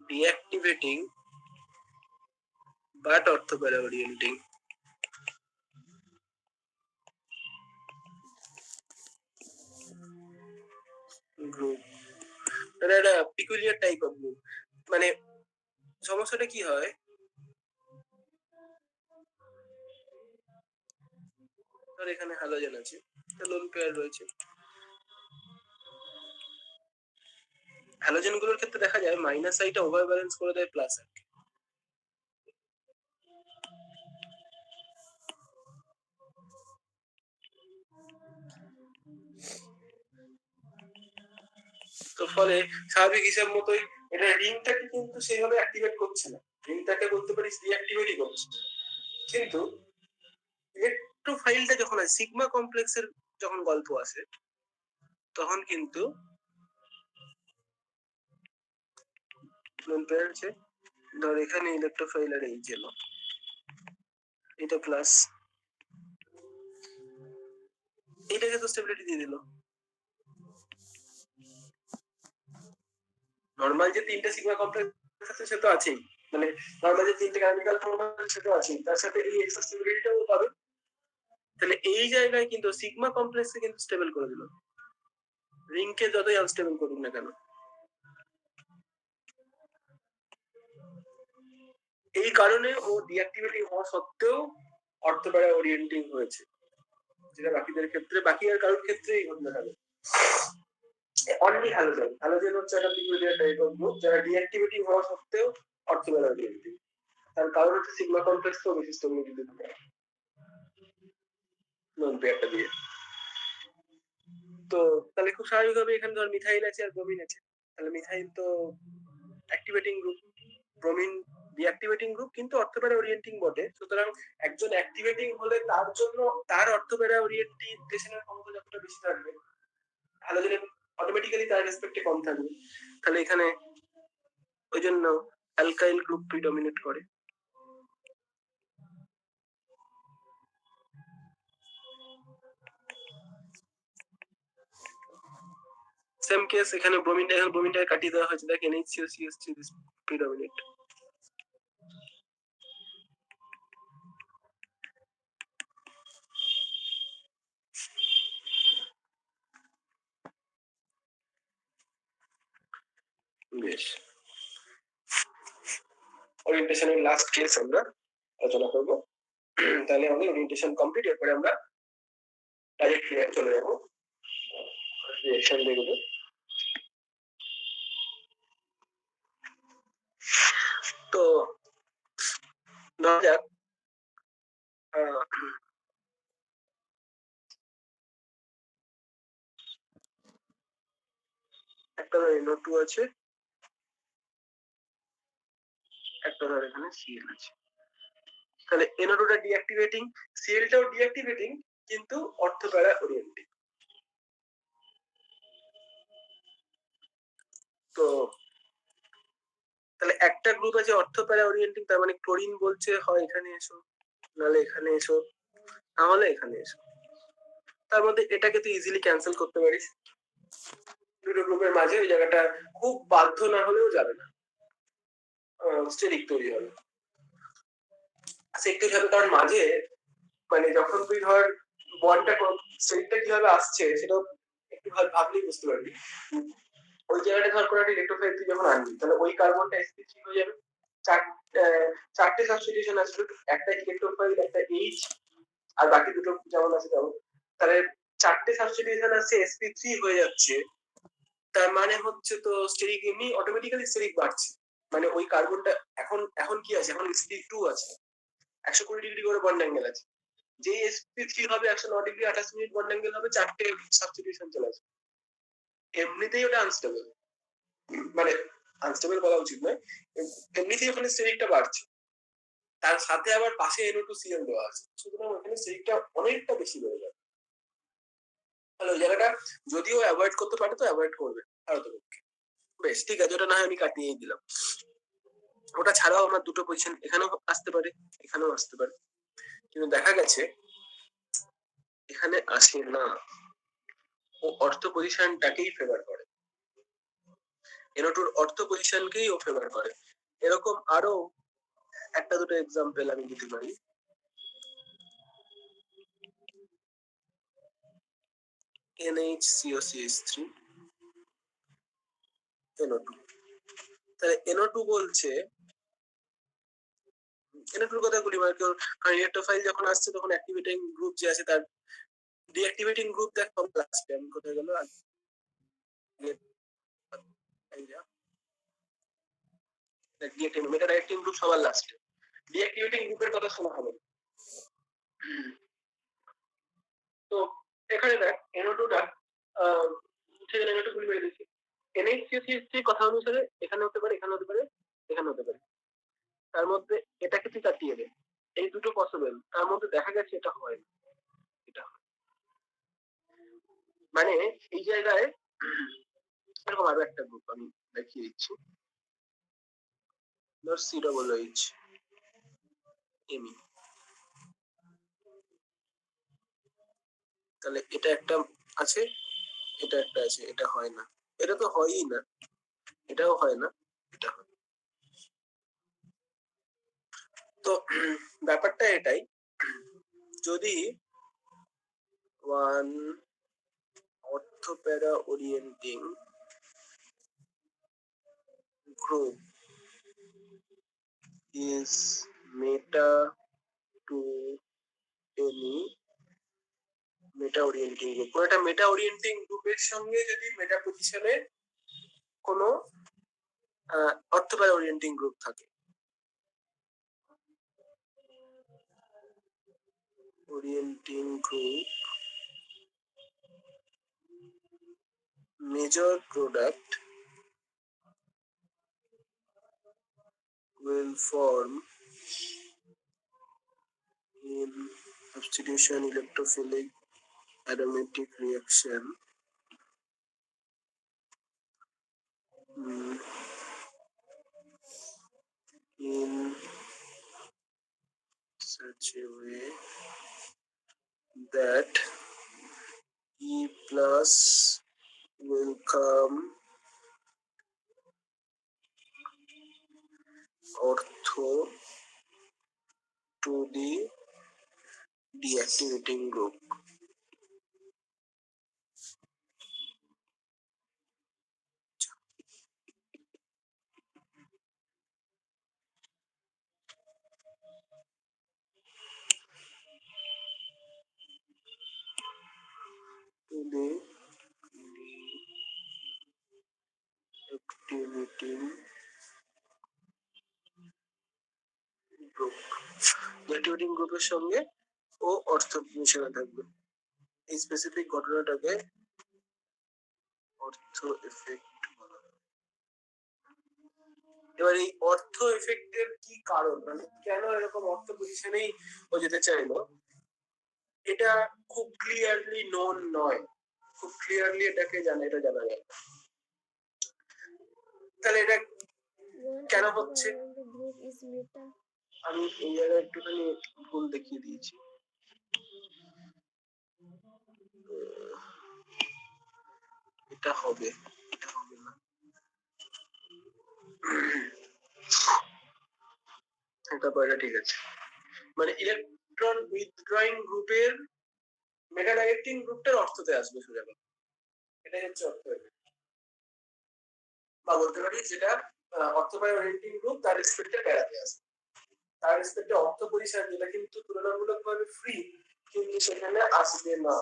ডিঅ্যাক্টিভেটিং বাট অর্থ প্যারা ওরিয়েন্টিং গ্রুপ, এটা একটা পিকুলিয়ার টাইপ অফ গ্রুপ। মানে সমস্যাটা কি হয়, ধর এখানে হ্যালোজেন আছে, লোন পেয়ার রয়েছে, হ্যালোজেন গুলোর ক্ষেত্রে দেখা যায় মাইনাস আইটা ওভার ব্যালেন্স করে দেয় প্লাস আই। তো ফলে স্বাভাবিক হিসাব মতোই এটা রিংটাকে কিন্তু সেইভাবে অ্যাক্টিভেট করছে না, রিংটাকে বলতে পারিস ডিঅ্যাক্টিভেটই করছে, কিন্তু ইলেকট্রোফাইলটা যখন হয় সিগমা কমপ্লেক্সের যখন গল্প আসে তখন কিন্তু লোন পেয়ার আছে, ধর এখানে ইলেকট্রোফাইল আর এই এলো, এটা প্লাস এইটাকে তো স্টেবিলিটি দিয়ে দিল। নর্মাল যে তিনটা সিগমা কমপ্লেক্স আছে সে তো আছেই, মানে নর্মাল যে তিনটে কেমিক্যাল ফর্মুলা সে তো আছেই, তার সাথে এই এক্সট্রা স্টেবিলিটিটাও পাবে। তাহলে এই জায়গায় কিন্তু সিগমা কমপ্লেক্সে কিন্তু স্টেবল করে দিল, রিংকে যতই আনস্টেবল করুক না কেন। এই কারণে ও ডিঅ্যাক্টিভেটিং হওয়া সত্ত্বেও অর্থোপ্যারা ওরিয়েন্টিং হয়েছে, যেটা বাকিদের ক্ষেত্রে, বাকি আর কারোর ক্ষেত্রেই ঘটে না কেন। অনলি হ্যালোজেন, হ্যালোজেন হচ্ছে একটা পিকুলিয়ার টাইপ অফ গ্রুপ যারা ডিঅ্যাক্টিভেটিং হওয়া সত্ত্বেও অর্থোপ্যারা ওরিয়েন্টিং। তার কারণ হচ্ছে সিগমা কমপ্লেক্স তো বেশি স্টেবিলিটি দিতে পারে লোন পেয়ারটা দিয়ে। তো তাহলে খুব স্বাভাবিকভাবে এখানে ধর মিথাইল আছে আর ব্রোমিন আছে, তাহলে মিথাইল তো অ্যাক্টিভেটিং গ্রুপ, ব্রোমিন ডিঅ্যাক্টিভেটিং গ্রুপ কিন্তু অর্থোপ্যারা ওরিয়েন্টিং বটে। সুতরাং একজন অ্যাক্টিভেটিং হলে তার জন্য তার অর্থোপ্যারা ওরিয়েন্টেশনের ক্ষমতা যতটা বেশি থাকবে, হ্যালোজেনের অটোমেটিক্যালি তার রেসপেক্টে কম থাকবে। তাহলে এখানে ওই জন্য অ্যালকাইল গ্রুপ প্রিডমিনেট করে। সেম কেস এখানে ব্রোমিনটাকে কাটিয়ে দেওয়া হয়েছে, দেখ NH3 প্রিডমিনেট। বেশ, ওরিয়েন্টেশনের লাস্ট কেস আমরা আলোচনা করব। তাহলে আমাদের ওরিয়েন্টেশন কমপ্লিট, এরপরে আমরা ডাইরেক্ট চলে যাবো রিঅ্যাকশন দেখবো। তো ধরা যাক একটা ধর NO2 আছে, একটা ধর এখানে Cl আছে। তাহলে NO2 টা ডিঅ্যাক্টিভেটিং, Cl টাও ডিঅ্যাক্টিভেটিং, কিন্তু অর্থোপ্যারা ওরিয়েন্টিং। তো তাহলে একটা গ্রুপ আছে অর্থোপ্যারা ওরিয়েন্টিং, তার মানে ক্লোরিন বলছে হয় এখানে এসো, নাহলে এখানে এসো, নাহলে এখানে এসো। তার মধ্যে এটাকে তুই ইজিলি ক্যান্সেল করতে পারিস, দুটো গ্রুপের মাঝে ওই জায়গাটা খুব বাধ্য না হলেও যাবে না, স্টেরিক তৈরি হবে। স্টেরিক তৈরি হবে তার মাঝে, মানে যখন তুই ধর বলটা স্টেরিকটা কিভাবে আসছে সেটা একটু ভাবলেই বুঝতে পারবি। ওই জায়গাটা ধর কোনো একটা ইলেকট্রোফাইল তুই যখন আনবি, তাহলে ওই কার্বনটা sp3 হয়ে যাবে। চারটে সাবস্টিটিউশন আসবে, একটা ইলেকট্রোফাইল, একটা H, আর বাকি দুটো যেমন আছে তেমন। তাহলে চারটে সাবস্টিটিউশন আছে, sp3 হয়ে যাচ্ছে, তার মানে হচ্ছে তো স্টেরিক এমনি অটোমেটিক্যালি স্টেরিক বাড়ছে। মানে ওই কার্বনটা এখন এখন কি আছে, এখন sp2 আছে, 120 ডিগ্রি করে বন্ড অ্যাঙ্গেল আছে। যে sp3 হবে 109 ডিগ্রি 28 মিনিট বন্ড অ্যাঙ্গেল হবে, চারটে সাবস্টিটিউশন চলে আসবে। এমনিতেই ওটা আনস্টেবল, মানে আনস্টেবল বলা উচিত নয়, এমনিতেই ওখানে স্টেরিকটা বাড়ছে, তার সাথে আবার পাশে NO2Cl দেওয়া আছে, সুতরাং ওখানে স্টেরিকটা অনেকটা বেশি বেড়ে যাবে। তাহলে ওই জায়গাটা যদিও অ্যাভয়েড করতে পারে তো অ্যাভয়েড করবে ভারতপক্ষে। বেশ ঠিক আছে, ওটা না হয় আমি কাটিয়েই দিলাম। ওটা ছাড়াও আমার দুটো পজিশন এখানেও আসতে পারে, এখানেও আসতে পারে, কিন্তু দেখা গেছে এখানে আসে না, ও অর্থ পজিশনটাকেই ফেভার করে, NO2 অর্থ পজিশনকেই ও ফেভার করে। এরকম আরো একটা দুটো এক্সাম্পল আমি দিতে পারি। NHCOCH3 NO2, তাহলে NO2 বলছে, NO2 কথা বলি মানে কারণ ইলেকট্রোফাইল যখন আসছে তখন অ্যাক্টিভেটিং গ্রুপ যে আছে তার ডিঅ্যাক্টিভেটিং গ্রুপ দেখ কম লাস্টে, আমি কোথায় গেল মেটা ডাইরেক্টিং গ্রুপ সবার লাস্টে, ডিঅ্যাক্টিভেটিং গ্রুপের কথা শোনা হবে। তো এখানে দেখ NO2 টা সেখানে NO2 গুলি মেরে দিচ্ছি, NHCOCH3 কথা অনুসারে এখানে হতে পারে, এখানে হতে পারে, এখানে হতে পারে, তার মধ্যে এটাকে তুই কাটিয়ে দে, এই দুটো পসিবল, তার মধ্যে দেখা গেছে এটা হয়, এটা মানে এই জায়গায় এরকম আরো একটা গ্রুপ আমি দেখিয়ে দিচ্ছি, ধর COOH ME, তাহলে এটা একটা আছে, এটা একটা আছে, এটা হয় না, এটা তো হয়ই না, এটাও হয় না, এটা হয়। তো ব্যাপারটা এটাই, যদি one ortho para orienting group is meta to any meta orienting group, কোন একটা মেটা ওরিয়েন্টিং গ্রুপের সঙ্গে যদি মেটা পজিশনে কোনো অর্থোপ্যারা ওরিয়েন্টিং গ্রুপ থাকে, orienting group major product will form in substitution electrophilic aromatic reaction in such a way that E plus will come ortho to the deactivating group. To the deactivating group, deactivating গ্রুপের সঙ্গে ও অর্থ মিশনে থাকবে। এই specific ঘটনাটাকে অর্থ effect বলা হয়। এবার এই অর্থ এফেক্টের কি কারণ, মানে কেন এরকম অর্থ পজিশনেই ও যেতে চাইলো, এটা খুব ক্লিয়ারলি নোন নয়, খুব ক্লিয়ারলি এটাকে জানা, এটা জানা যায়। তাহলে এটা কেন হচ্ছে, আমি এই জায়গায় একটুখানি ভুল দেখিয়ে দিয়েছি, এটা হবে, এটা হবে না, এটা পয়টা ঠিক আছে। মানে ইলেকট্রন উইথড্রয়িং গ্রুপের মেটা ডাইরেক্টিং গ্রুপটার অর্থতে আসবে সোজা কথা, এটাই হচ্ছে অর্থ, বা বলতে পারি যেটা অর্থোপ্যারা ওরিয়েন্টিং গ্রুপ তার রেসপেক্টে বেড়াতে আসবে, তার রেসপেক্টে অর্থ পরিসর যেটা কিন্তু তুলনামূলকভাবে ফ্রি, কিন্তু সেখানে আসবে না।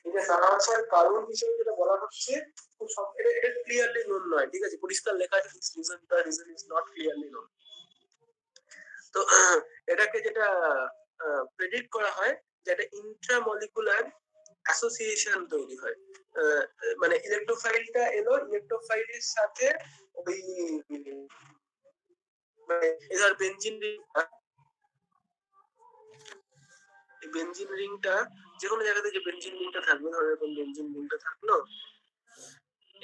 এটা না আসার কারণ হিসেবে যেটা বলা হচ্ছে, এটা ক্লিয়ারলি নোন নয়, ঠিক আছে, পরিষ্কার লেখা আছে, this reason the reason is not clearly known. তো এটাকে যেটা প্রেডিক্ট করা হয় যে একটা ইন্ট্রামলিকুলার অ্যাসোসিয়েশন তৈরি হয়, মানে ইলেকট্রোফাইলটা এলো, ইলেকট্রোফাইলের সাথে ওই মানে এবার বেনজিন রিংটা যে কোনো জায়গাতে যে বেনজিন রিংটা থাকবে, ধরো এরকম বেনজিন রিংটা থাকলো,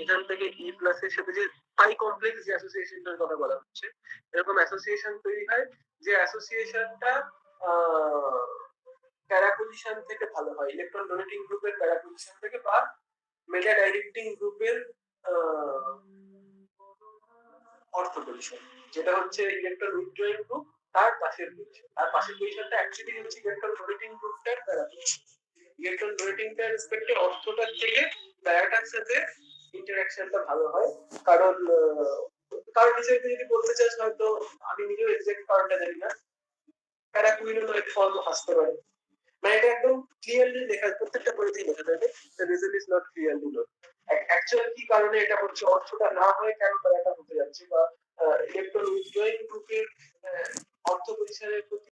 এখান থেকে ই প্লাস এর সাথে যে পাই কমপ্লেক্স যে অ্যাসোসিয়েশনটার কথা বলা হচ্ছে, এরকম অ্যাসোসিয়েশন তৈরি হয়, যে অ্যাসোসিয়েশনটা প্যারা পজিশন থেকে ভালো হয়, ইলেকট্রন ডোনেটিং গ্রুপের প্যারা পজিশন থেকে, বা মেটা ডাইরেক্টিং গ্রুপের অর্থ পজিশন, যেটা হচ্ছে ইলেকট্রন উইথড্রয়িং গ্রুপ তার পাশের পজিশন, তার পাশের পজিশনটা অ্যাকচুয়ালি হচ্ছে ইলেকট্রন ডোনেটিং গ্রুপটার প্যারা পজিশন। ইলেকট্রন ডোনেটিংটার রেসপেক্টে অর্থটার থেকে প্যারাটার সাথে ইন্টারঅ্যাকশনটা ভালো হয়, কারণ কারণ হিসেবে যদি বলতে চাস, হয়তো আমি নিজেও এক্সাক্ট কারণটা জানি না, প্যারাকুইনোল ফর্ম আসতে পারে, মানে এটা একদম ক্লিয়ারলি লেখা, প্রত্যেকটা বইতেই লেখা থাকে the reason is not clearly known. Actual কি কারণে এটা হচ্ছে, অর্থটা না হয় কেন প্যারাটা হতে যাচ্ছে, বা ইলেকট্রন উইথড্রয়িং গ্রুপের অর্থ পরিসরের প্রতি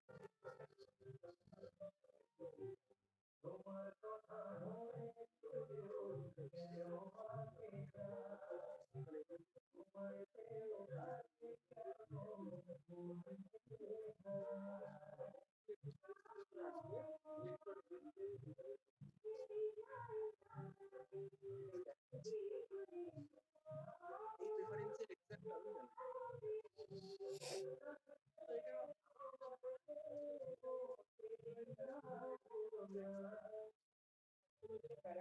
দাদা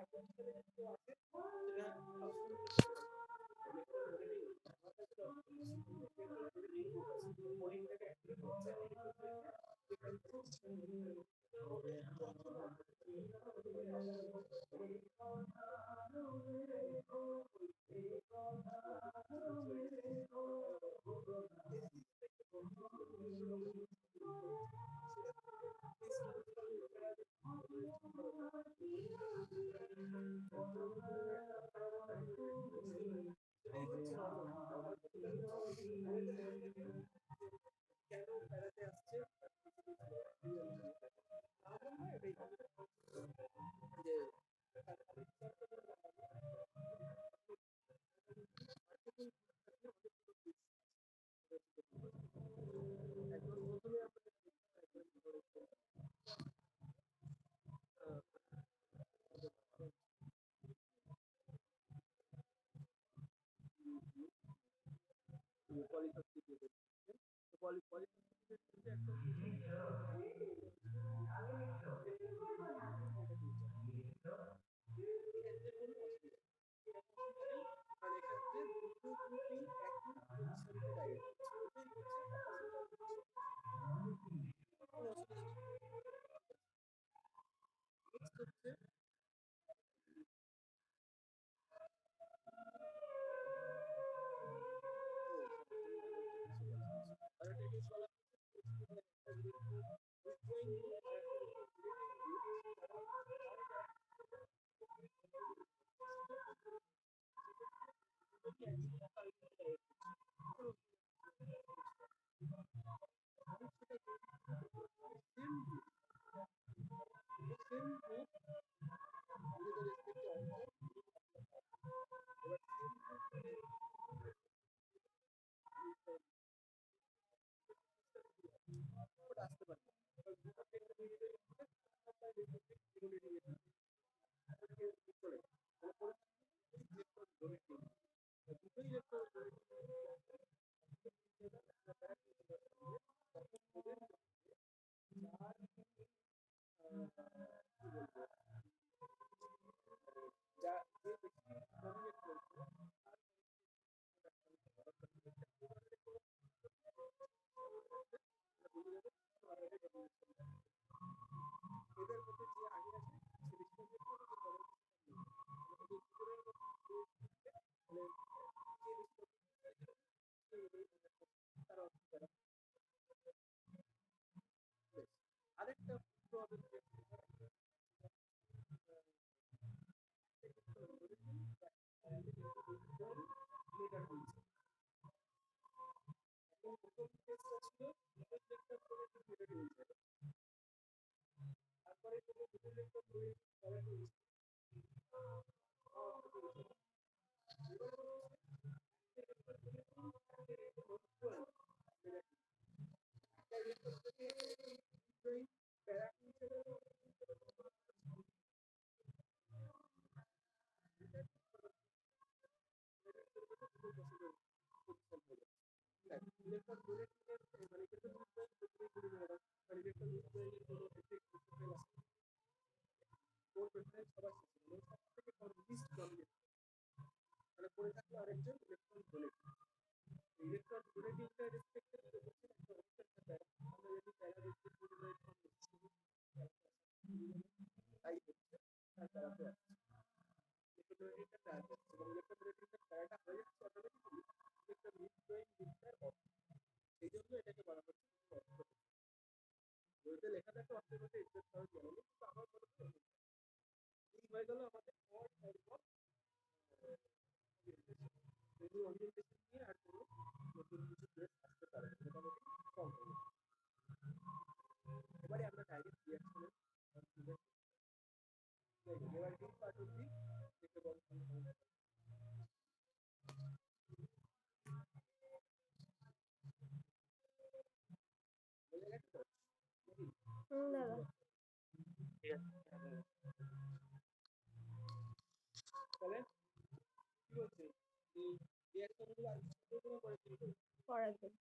পড়ার জন্য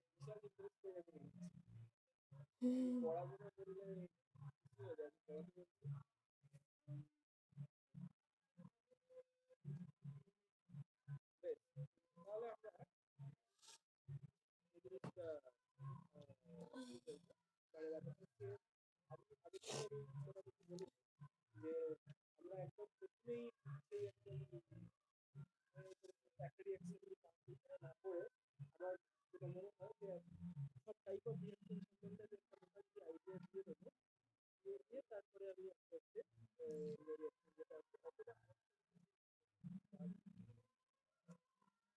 বিশাল ইন্টারেস্ট করে পড়াশোনা করলে কি হয়ে যাবে পড়াশোনা তাহলে আমরা এই জিনিসটা মানে ব্যাপারটা হচ্ছে আগে থেকে আমি মোটামুটি বলি যে আমরা একদম প্রথমেই সেই একদম একটা রিয়াকশন না করে আমার যেটা মনে হয় যে সব টাইপ অফ রিয়াকশন সম্বন্ধে যে একটা মোটামুটি আইডিয়া দিয়ে দেবো দিয়ে তারপরে আমি আস্তে আস্তে রিয়াকশন যেটা আছে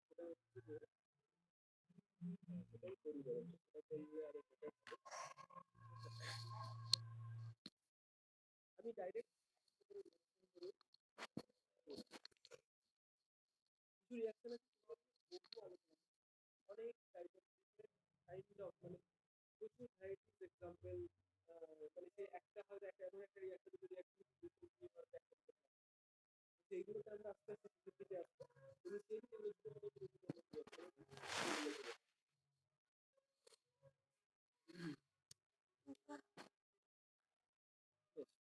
সেটা সেটাই করি বরঞ্চ সেটা করলে আরো better হবে। আমি ডাইরেক্ট কিছু রিয়াকশন আছে বহু আলোচনা অনেক টাইপ অফ কাইন্ড অফ মানে প্রচুর ভ্যারাইটিস এক্সাম্পল মানে যে একটা হয়তো একটা এমন একটা রিয়াকশন দুটো রিয়াকশন সেইগুলোকে আমরা আস্তে আস্তে শিখে আসবো এবং সেই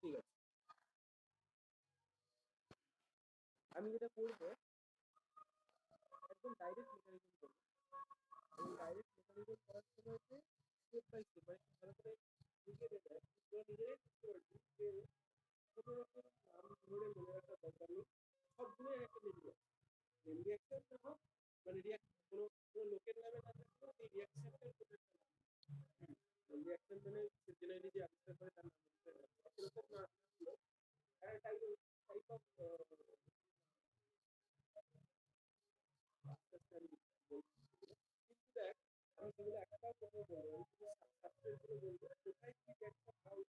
ঠিক আছে আমি যেটা করবো একদম ডাইরেক্ট মেকানিজম করবো এবং ডাইরেক্ট মেকানিজম করার সময়তে স্টেপ বাই স্টেপ মানে ভালো করে বুঝিয়ে দেবে তোরা নিজেরাই বুঝতে পারবি যে কোনো রকম নাম ধরে মনে রাখার দরকার নেই সবগুলোই একটা মেন রিয়াকশন না হোক মানে কোনো কোনো লোকের নামে না থাকলেও এই রিয়াকশনটার প্রত্যেকটা নাম রিয়াকশন মানে জেনারেলি যে আবিষ্কার করে তার নাম এরকম না থাকলেও টাইপ টাইপ অফ কিন্তু দেখ আমি সেগুলো একটাও কথা বলবো সাবস্টেন্সগুলো বলবো কোথায় কি একটা ভালো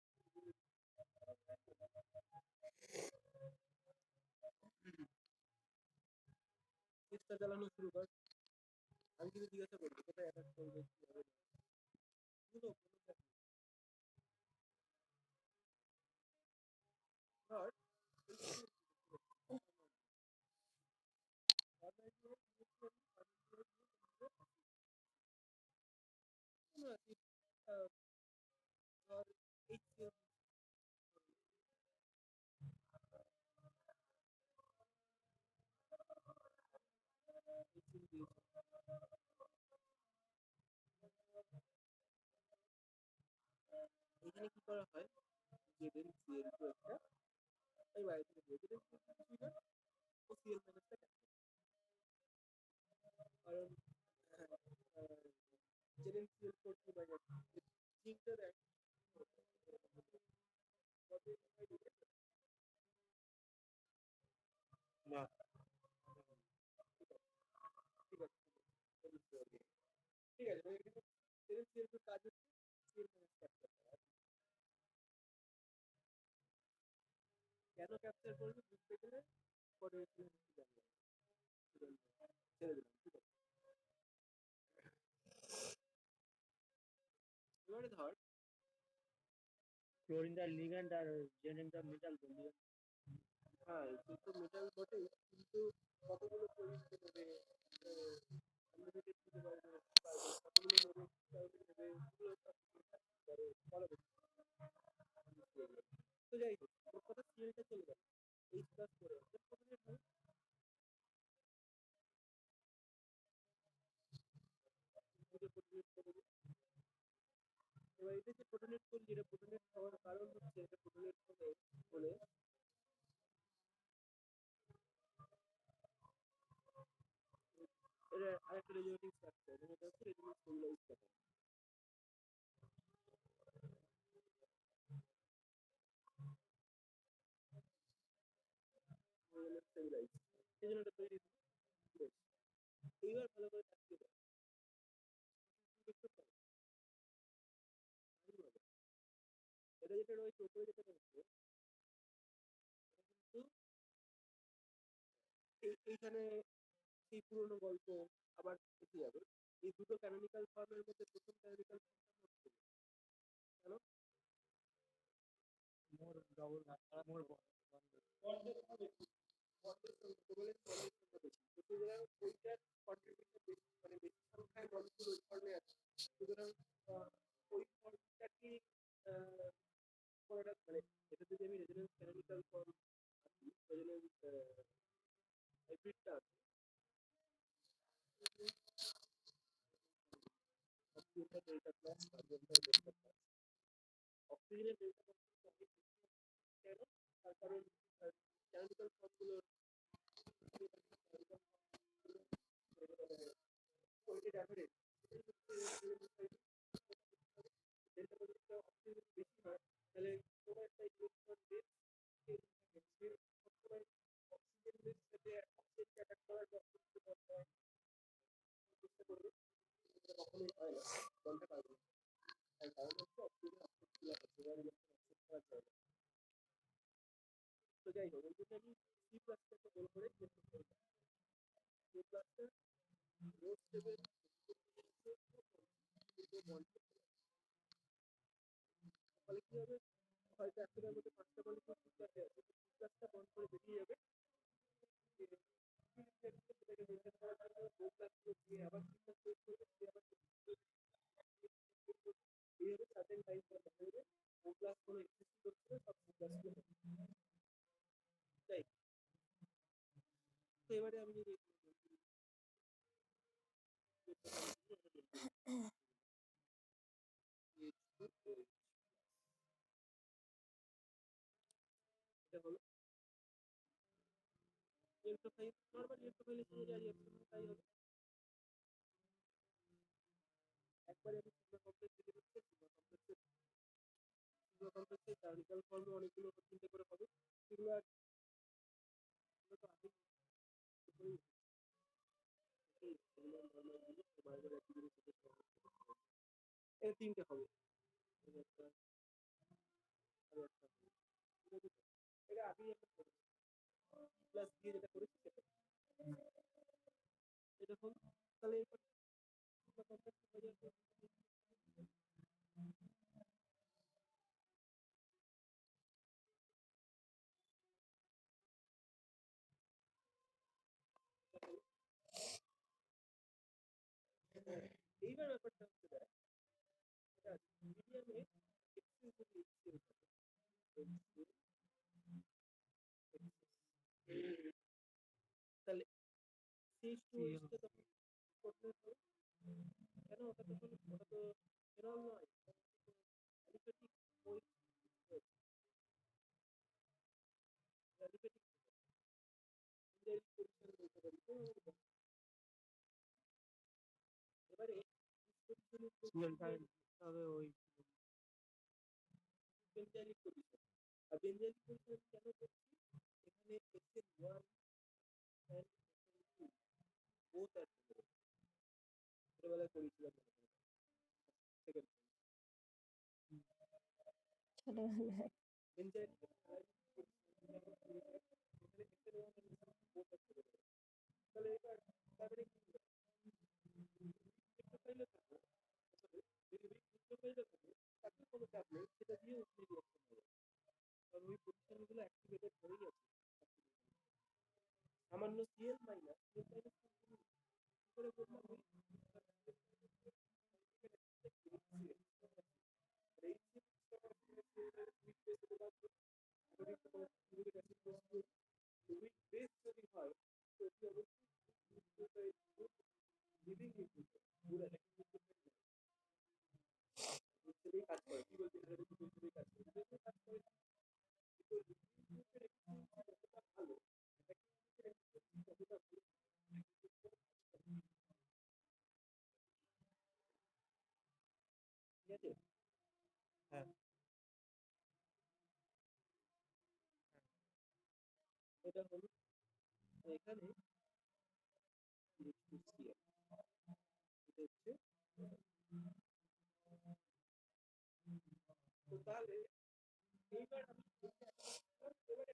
চেষ্টা চালানো শুরু কর আমি কিন্তু জিজ্ঞাসা করবো কোথায় অ্যাটাক করবে কি হবে না কোনো ধর ধর HCl দিয়েছে এখানে কি করা হয় ZnCl2 একটা এই বাইরে থেকে দিয়ে ZnCl কিছুই না ও Cl মাইনাসটা কারণ ZnCl4 মাইনাস জিঙ্কটা দেখ না ঠিক আছে ঠিক আছে এখানে ZnCl2 কাজ হচ্ছে Cl মাইনাস ক্যাপচার করা কেন ক্যাপচার করবে বুঝতে গেলে পরে জানবে ছেড়ে দিলাম ঠিক আছে এবারে ধর ক্লোরিনটা লিগ্যান্ড আর জেনিনটা মেটাল বন্ধু হ্যাঁ কিন্তু মেটাল বটেই কিন্তু কতগুলো ক্লোরিনকে নেবে আনলিমিটেড দিতে পারবে কতগুলো নেবে নেবে এগুলো বলা তো যাই হোক ওর কথা সিএলটা চলে গেল এইচ প্লাস করে প্রোটনের হয় প্রোটনেট করে এবার এটা যে প্রোটনেট করলি এটা প্রোটনেট হওয়ার কারণ হচ্ছে এটা প্রোটনেট হলে এটা আরেকটা রেজুলেটিং ফ্যাক্টর এবং এটা হচ্ছে রেজুলেট স্টেবিলাইজ করে স্টেবিলাইজ এই জন্য এটা তৈরি এইবার ভালো করে তাকিয়ে দেখ দেখতে পারো এটা যেটা রয়েছে উপরে যেটা রয়েছে কিন্তু এইখানে সেই পুরোনো গল্প আবার এসে যাবে এই দুটো ক্যানোনিক্যাল ফর্মের মধ্যে প্রথম ক্যানোনিক্যাল ফর্মটা কেন মোর ডবল মোর বন্ডের বেশি বন্ডের প্রবলের বন্ডের সংখ্যা বেশি সুতরাং ওইটার কন্ট্রিবিউশন বেশি মানে বেশি সংখ্যায় মলিকিউল ওই ফর্মে আছে ওই ফর্মটাকে করাটা মানে এটা যদি আমি রেজোনেন্স ক্যানোনিক্যাল ফর্ম রেজোনেন্স হাইব্রিডটা আছে অক্সিজেনটা ডেল্টা প্লাস কার্বনটা ডেল্টা প্লাস অক্সিজেনের ডেল্টা প্লাস কেন তার কারণ ক্যানোনিক্যাল ফর্মগুলোর ওয়েটেড অ্যাভারেজ ডেল্টা পজিটিভটা অক্সিজেন বেশি হয় তাহলে কোনো একটা ইলেকট্রন বেস সবসময় অক্সিজেন বেস সাথে অক্সিজেনকে অ্যাটাক করার চেষ্টা করবে এটা কখনোই হয় না বলতে পারবো না তার কারণ হচ্ছে অক্সিজেন অক্সিজেন অ্যাকসেপ্ট করা যায় না তো যাই হোক এই জন্য আমি সি প্লাসটাকে গোল করে চেষ্টা করি সি প্লাসটা রোড সেভেন ফলে কি হবে হয়তো একটার মধ্যে পাঁচটা মলিকুল সি প্লাসে আছে সি প্লাসটা বন্ধ করে বেরিয়ে যাবে সেটাকে মেনটেন করার জন্য ও প্লাসগুলো দিয়ে আবার সি প্লাস তৈরি করবে দিয়ে আবার এইভাবে সার্টেন টাইম পর দেখা যাবে ও প্লাস কোনো এক্সিস্ট করছে সব সি প্লাসগুলো তাই তো এবারে আমি যদি এটা হলো ইলেকট্রোফাইল নরমাল ইলেকট্রোফাইলের সঙ্গে যা রিঅ্যাকশন হয় তাই হবে একবারে আমি সিগমা কমপ্লেক্স দিতে পারছি সিগমা কমপ্লেক্সের ক্যানোনিক্যাল ফর্মে অনেকগুলো তিনটে করে হবে সেগুলো আর তো আগে এই তিনটে হবে একটা আর একটা এটা আগেই একটা করেছি প্লাস দিয়ে যেটা করেছি সেটা এটা হল তাহলে এরপর সিগমা কমপ্লেক্স হয়ে যাবে এইবার ব্যাপারটা হচ্ছে দেখ এটা মিডিয়ামে এক্সেস যদি এক্সেল তাহলে সিএইচ টু এইচটা তখন করতে হবে কেন ওটা তো ফেনল নয় অ্যালিফেটিক ওই অ্যালিফেটিক ইনডাইরেক্ট পজিশন বলতে পারি তো এবারে তবে ওই বেঞ্জালিক পজিশন আর বেঞ্জালিক পজিশন কেন করছি এখানে excel one and two both আর ছোটবেলায় করেছিলাম সেকেন্ড ছোটবেলায় বেঞ্জালিক এখানে এক্সেল ওয়ান অ্যান্ড বোথ আর তাহলে এবার তারপরে কি ইলেকট্রোফাইলে থাকবে যদি ইলেকট্রোফাইলে থাকে তাতে কোনো চাপ নেই সেটা দিয়ে উঠে রিঅ্যাকশন হবে কারণ ওই পজিশনগুলো অ্যাক্টিভেটেড হয়েই আছে সামান্য সিএল মাইনাস সিএল মাইনাস করে বললাম ওই যদি হয় তো এটি অবশ্যই লিভিং কাজ করে কি বলছি কাজ করে কাজ করে ভালো ঠিক আছে হ্যাঁ এটা হলো এখানে এটা হচ্ছে তো তাহলে এইবার আমি এবারে